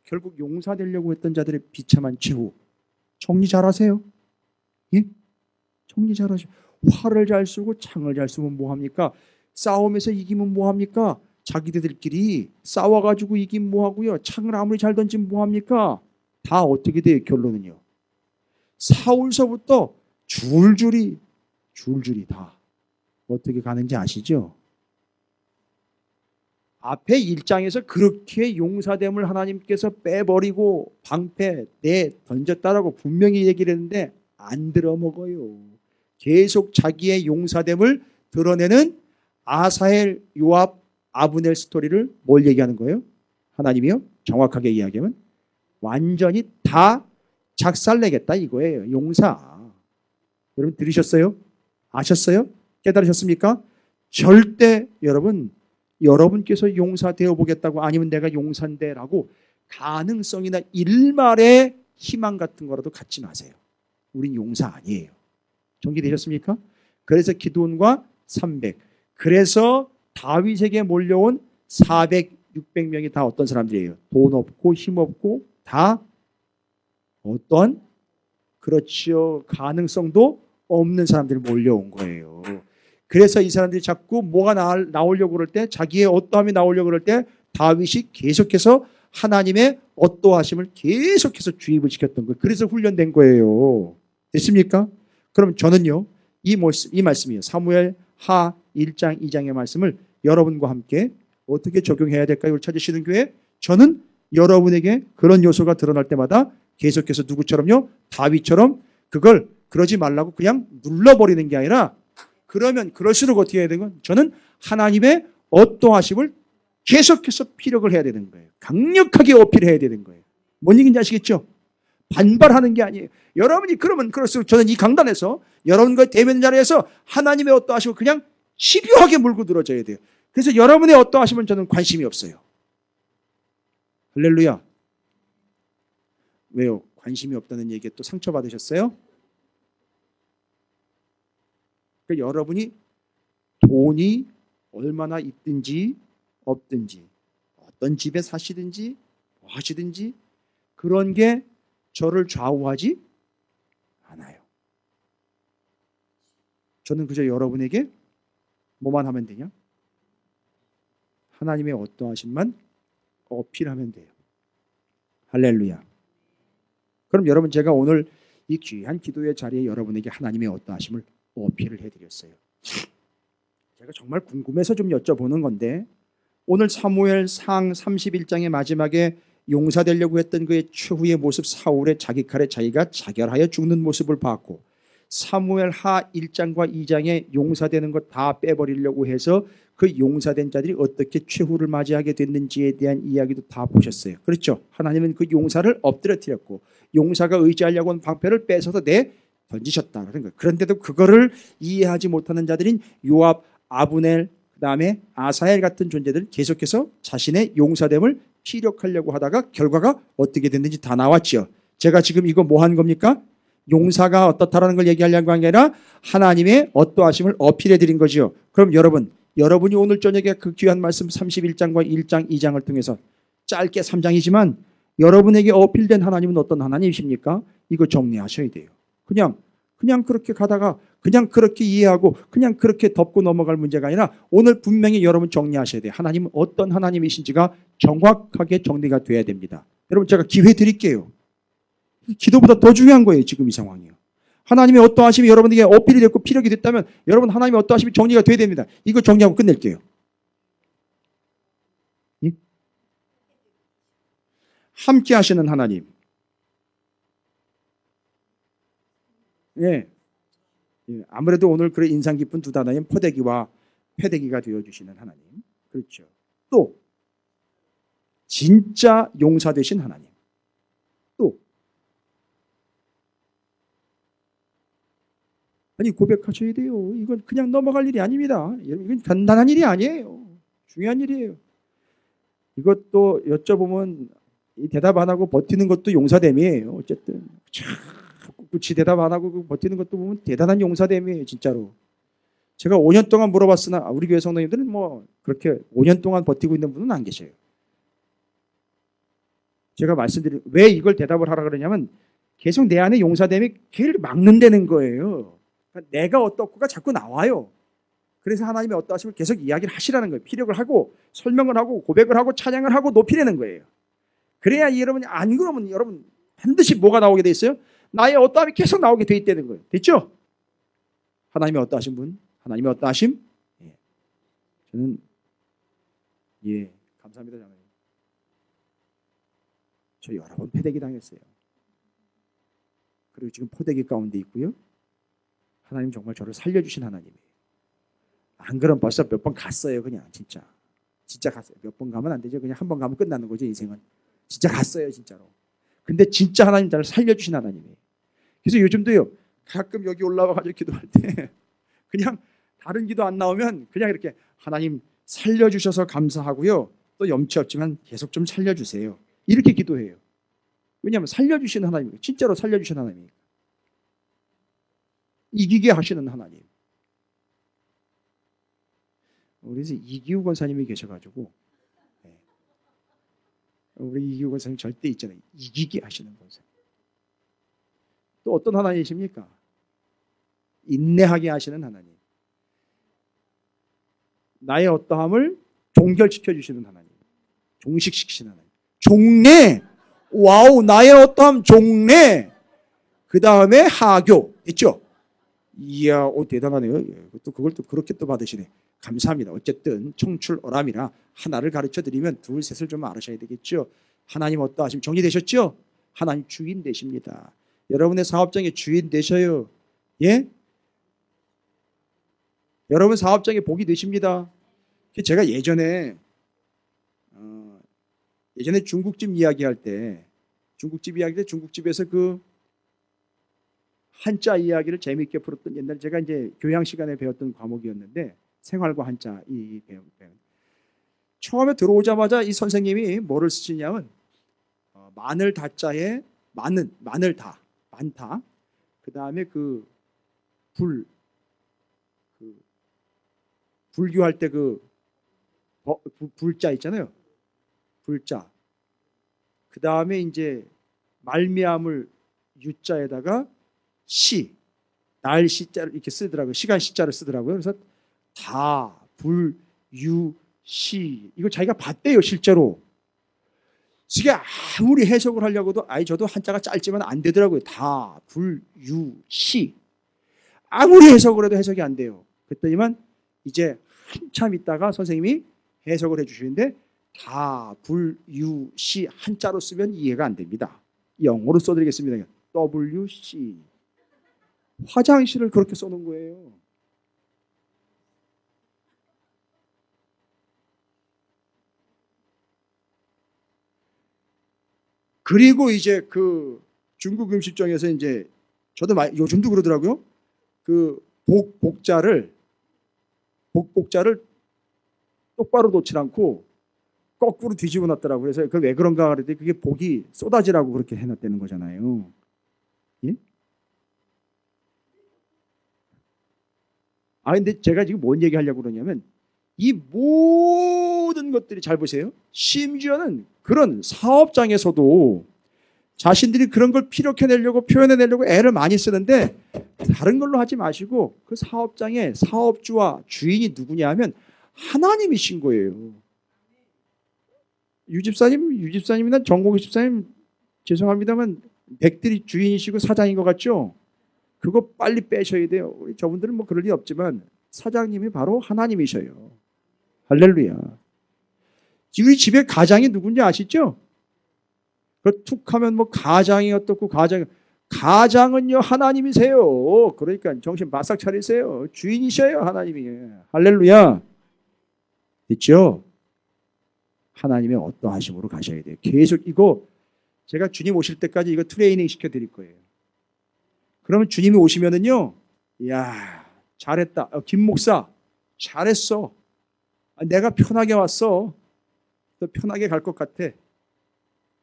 결국 용사 되려고 했던 자들의 비참한 최후. 정리 잘하세요. 예? 정리 잘하세요. 활을 잘 쓰고 창을 잘 쓰면 뭐합니까? 싸움에서 이기면 뭐합니까? 자기들끼리 싸워가지고 이기면 뭐하고요? 창을 아무리 잘 던지면 뭐합니까? 다 어떻게 돼요? 결론은요. 사울서부터 줄줄이 다 어떻게 가는지 아시죠? 앞에 1장에서 그렇게 용사됨을 하나님께서 빼버리고 방패 던졌다라고 분명히 얘기를 했는데 안 들어먹어요. 계속 자기의 용사됨을 드러내는 아사헬, 요압, 아브넬 스토리를 뭘 얘기하는 거예요? 하나님이요? 정확하게 이야기하면 완전히 다 작살내겠다 이거예요. 용사. 여러분 들으셨어요? 아셨어요? 깨달으셨습니까? 절대 여러분께서 용사 되어보겠다고 아니면 내가 용사인데라고 가능성이나 일말의 희망 같은 거라도 갖지 마세요. 우린 용사 아니에요. 정리되셨습니까? 그래서 기드온과 300, 그래서 다윗에게 몰려온 400, 600명이 다 어떤 사람들이에요? 돈 없고 힘 없고 다 어떤 그렇지요 가능성도 없는 사람들이 몰려온 거예요. 그래서 이 사람들이 자꾸 뭐가 나오려고 그럴 때, 자기의 어떠함이 나오려고 그럴 때 다윗이 계속해서 하나님의 어떠하심을 계속해서 주입을 시켰던 거예요. 그래서 훈련된 거예요. 됐습니까? 그럼 저는요, 이 말씀이에요. 사무엘 하 1장 2장의 말씀을 여러분과 함께 어떻게 적용해야 될까요? 우리 찾으시는 교회, 저는 여러분에게 그런 요소가 드러날 때마다 계속해서 누구처럼요? 다윗처럼 그걸 그러지 말라고 그냥 눌러버리는 게 아니라, 그러면 그럴수록 어떻게 해야 되는 건, 저는 하나님의 어떠하심을 계속해서 피력을 해야 되는 거예요. 강력하게 어필해야 되는 거예요. 뭔 얘기인지 아시겠죠? 반발하는 게 아니에요. 여러분이 그러면 그럴수록 저는 이 강단에서 여러분과 대면 자리에서 하나님의 어떠하심을 그냥 집요하게 물고 늘어져야 돼요. 그래서 여러분의 어떠하심은 저는 관심이 없어요. 할렐루야. 왜요? 관심이 없다는 얘기에 또 상처받으셨어요? 그러니까 여러분이 돈이 얼마나 있든지 없든지 어떤 집에 사시든지 뭐 하시든지 그런 게 저를 좌우하지 않아요. 저는 그저 여러분에게 뭐만 하면 되냐? 하나님의 어떠하심만 어필하면 돼요. 할렐루야. 그럼 여러분, 제가 오늘 이 귀한 기도의 자리에 여러분에게 하나님의 어떠하심을 어필을 해드렸어요. 제가 정말 궁금해서 좀 여쭤보는 건데, 오늘 사무엘상 31장의 마지막에 용사되려고 했던 그의 최후의 모습, 사울의 자기 칼에 자기가 자결하여 죽는 모습을 봤고, 사무엘하 1장과 2장에 용사되는 것 다 빼버리려고 해서 그 용사된 자들이 어떻게 최후를 맞이하게 됐는지에 대한 이야기도 다 보셨어요. 그렇죠? 하나님은 그 용사를 엎드려뜨렸고, 용사가 의지하려고 한 방패를 뺏어서 던지셨다는 거예요. 그런데도 그거를 이해하지 못하는 자들인 요압, 아브넬, 그 다음에 아사엘 같은 존재들 계속해서 자신의 용사됨을 피력하려고 하다가 결과가 어떻게 됐는지 다 나왔죠. 제가 지금 이거 뭐 한 겁니까? 용사가 어떻다라는 걸 얘기하려고 한 게 아니라 하나님의 어떠하심을 어필해 드린 거죠. 그럼 여러분이 오늘 저녁에 그 귀한 말씀 31장과 1장, 2장을 통해서 짧게 3장이지만 여러분에게 어필된 하나님은 어떤 하나님이십니까? 이거 정리하셔야 돼요. 그냥 그렇게 가다가 그냥 그렇게 이해하고 그냥 그렇게 덮고 넘어갈 문제가 아니라 오늘 분명히 여러분 정리하셔야 돼요. 하나님은 어떤 하나님이신지가 정확하게 정리가 돼야 됩니다. 여러분, 제가 기회 드릴게요. 기도보다 더 중요한 거예요. 지금 이 상황이요. 하나님의 어떠하심이 여러분에게 어필이 됐고 피력이 됐다면 여러분, 하나님의 어떠하심이 정리가 돼야 됩니다. 이거 정리하고 끝낼게요. 예? 함께 하시는 하나님. 예. 아무래도 오늘 그런 인상 깊은 두 단어인 포대기와 패대기가 되어주시는 하나님. 그렇죠. 또 진짜 용사 되신 하나님. 또 아니, 고백하셔야 돼요. 이건 그냥 넘어갈 일이 아닙니다. 이건 간단한 일이 아니에요. 중요한 일이에요. 이것도 여쭤보면 대답 안 하고 버티는 것도 용사됨이에요. 어쨌든 굳이 대답 안 하고 버티는 것도 보면 대단한 용사됨이에요. 진짜로. 제가 5년 동안 물어봤으나 우리 교회 성도님들은 뭐 그렇게 5년 동안 버티고 있는 분은 안 계셔요. 제가 말씀드린 왜 이걸 대답을 하라 그러냐면 계속 내 안에 용사됨이 걔를 막는다는 거예요. 그러니까 내가 어떻고가 자꾸 나와요. 그래서 하나님의 어떠하심을 계속 이야기를 하시라는 거예요. 피력을 하고 설명을 하고 고백을 하고 찬양을 하고 높이려는 거예요. 그래야 여러분이, 안 그러면 여러분 반드시 뭐가 나오게 돼 있어요? 나의 어떠함이 계속 나오게 돼 있다는 거예요. 됐죠? 하나님의 어떠하신 분, 하나님의 어떠하심? 예. 저는 감사합니다. 장로님. 저 여러 번 패대기 당했어요. 그리고 지금 포대기 가운데 있고요. 하나님 정말 저를 살려주신 하나님이에요. 안 그럼 벌써 몇 번 갔어요. 그냥 진짜 갔어요. 몇 번 가면 안 되죠. 그냥 한 번 가면 끝나는 거죠. 인생은. 진짜 갔어요. 진짜로. 근데 진짜 하나님 저를 살려주신 하나님이에요. 그래서 요즘도요, 가끔 여기 올라와가지고 기도할 때 그냥 다른 기도 안 나오면 그냥 이렇게 하나님 살려주셔서 감사하고요. 또 염치 없지만 계속 좀 살려주세요. 이렇게 기도해요. 왜냐하면 살려주신 하나님이에요. 진짜로 살려주신 하나님이에요. 이기게 하시는 하나님. 그래서 이기우 권사님이 계셔가지고, 우리 이기우 권사님 절대 있잖아요. 이기게 하시는 권사님. 또 어떤 하나님이십니까? 인내하게 하시는 하나님. 나의 어떠함을 종결시켜 주시는 하나님. 종식시키시는 하나님. 종래. 와우, 나의 어떠함 종래. 그 다음에 하교. 있죠? 이야, 대단하네요. 그걸 또 그렇게 또 받으시네. 감사합니다. 어쨌든 청출어람이라 하나를 가르쳐 드리면 둘, 셋을 좀 알으셔야 되겠죠. 하나님 어떠하시면 정리되셨죠? 하나님 주인 되십니다. 여러분의 사업장의 주인 되셔요. 예? 여러분 사업장의 복이 되십니다. 제가 예전에 중국집 이야기할 때 중국집에서 그 한자 이야기를 재미있게 풀었던, 옛날 제가 이제 교양 시간에 배웠던 과목이었는데, 생활과 한자 이 배운. 처음에 들어오자마자 이 선생님이 뭐를 쓰시냐면 마늘 다자에 마늘 다 많다. 그 다음에 불교할 때 불자 있잖아요. 불자. 그 다음에 이제 말미암을 유자에다가 날시자를 이렇게 쓰더라고요. 시간 시자를 쓰더라고요. 그래서 다, 불, 유, 시. 이거 자기가 봤대요, 실제로. 이게 아무리 해석을 하려고도 저도 한자가 짧지만 안 되더라고요. 다, 불, 유, 시. 아무리 해석을 해도 해석이 안 돼요. 그랬더니만 이제 한참 있다가 선생님이 해석을 해주시는데 다, 불, 유, 시 한자로 쓰면 이해가 안 됩니다. 영어로 써드리겠습니다. WC. 화장실을 그렇게 써놓은 거예요. 그리고 이제 그 중국 음식점에서 이제 저도 요즘도 그러더라고요. 그 복자를 똑바로 놓지 않고 거꾸로 뒤집어 놨더라고요. 그래서 그 왜 그런가 그랬더니 그게 복이 쏟아지라고 그렇게 해놨다는 거잖아요. 예? 근데 제가 지금 뭔 얘기하려고 그러냐면 이 모든 것들이 잘 보세요. 심지어는 그런 사업장에서도 자신들이 그런 걸 피력해내려고 표현해내려고 애를 많이 쓰는데 다른 걸로 하지 마시고 그 사업장의 사업주와 주인이 누구냐 하면 하나님이신 거예요. 유집사님이나 정국희 집사님 죄송합니다만 백들이 주인이시고 사장인 것 같죠? 그거 빨리 빼셔야 돼요. 우리 저분들은 뭐 그럴 리 없지만 사장님이 바로 하나님이셔요. 할렐루야. 우리 집에 가장이 누군지 아시죠? 그 툭하면 뭐 가장이 어떻고 가장은요 하나님이세요. 그러니까 정신 바싹 차리세요. 주인이셔요 하나님이. 할렐루야. 있죠? 하나님의 어떠하심으로 가셔야 돼요. 계속 이거 제가 주님 오실 때까지 이거 트레이닝 시켜드릴 거예요. 그러면 주님이 오시면은요, 이야 잘했다. 김 목사 잘했어. 내가 편하게 왔어. 또 편하게 갈 것 같아.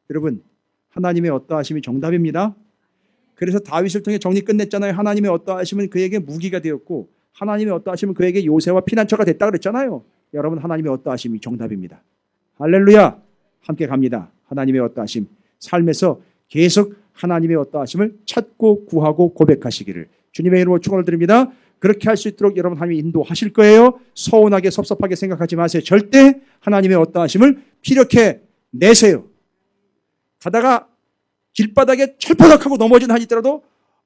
여러분 하나님의 어떠하심이 정답입니다. 그래서 다윗을 통해 정리 끝냈잖아요. 하나님의 어떠하심은 그에게 무기가 되었고 하나님의 어떠하심은 그에게 요새와 피난처가 됐다 그랬잖아요. 여러분 하나님의 어떠하심이 정답입니다. 할렐루야. 함께 갑니다. 하나님의 어떠하심. 삶에서 계속 하나님의 어떠하심을 찾고 구하고 고백하시기를 주님의 이름으로 축원을 드립니다. 그렇게 할 수 있도록 여러분 하나님이 인도하실 거예요. 서운하게 섭섭하게 생각하지 마세요. 절대 하나님의 어떠하심을 피력해 내세요. 가다가 길바닥에 철퍼덕하고 넘어진 한이 있더라도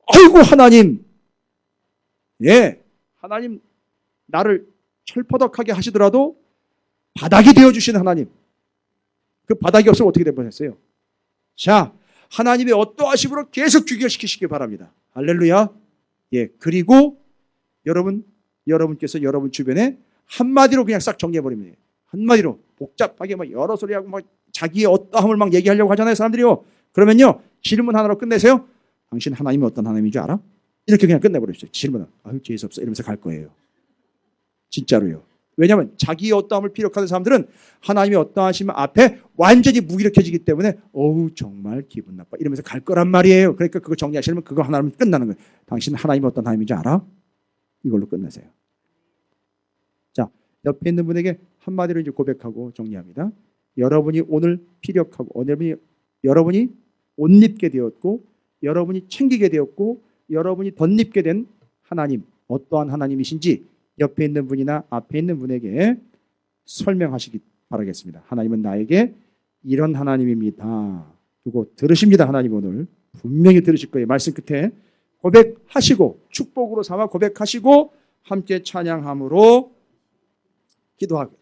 아이고 하나님, 예, 하나님 나를 철퍼덕하게 하시더라도 바닥이 되어주시는 하나님. 그 바닥이 없으면 어떻게 될 뻔했어요? 자, 하나님의 어떠하심으로 계속 귀결시키시기 바랍니다. 할렐루야. 예, 그리고 여러분께서 여러분 주변에 한마디로 그냥 싹 정리해버리면 돼요. 한마디로 복잡하게 막 여러 소리하고 막 자기의 어떠함을 막 얘기하려고 하잖아요, 사람들이요. 그러면요, 질문 하나로 끝내세요. 당신 하나님이 어떤 하나님인 줄 알아? 이렇게 그냥 끝내버리십시오. 질문은 아유 재수 없어 이러면서 갈 거예요. 진짜로요. 왜냐하면 자기의 어떠함을 피력하는 사람들은 하나님의 어떠하심 앞에 완전히 무기력해지기 때문에 어우 정말 기분 나빠 이러면서 갈 거란 말이에요. 그러니까 그거 정리하시려면 그거 하나면 끝나는 거예요. 당신 하나님이 어떤 하나님인지 알아? 이걸로 끝내세요. 자, 옆에 있는 분에게 한마디로 이제 고백하고 정리합니다. 여러분이 오늘 피력하고 여러분이 옷 입게 되었고 여러분이 챙기게 되었고 여러분이 덧입게 된 하나님 어떠한 하나님이신지 옆에 있는 분이나 앞에 있는 분에게 설명하시기 바라겠습니다. 하나님은 나에게 이런 하나님입니다. 그거 들으십니다. 하나님 오늘 분명히 들으실 거예요. 말씀 끝에 고백하시고 축복으로 삼아 고백하시고 함께 찬양함으로 기도하고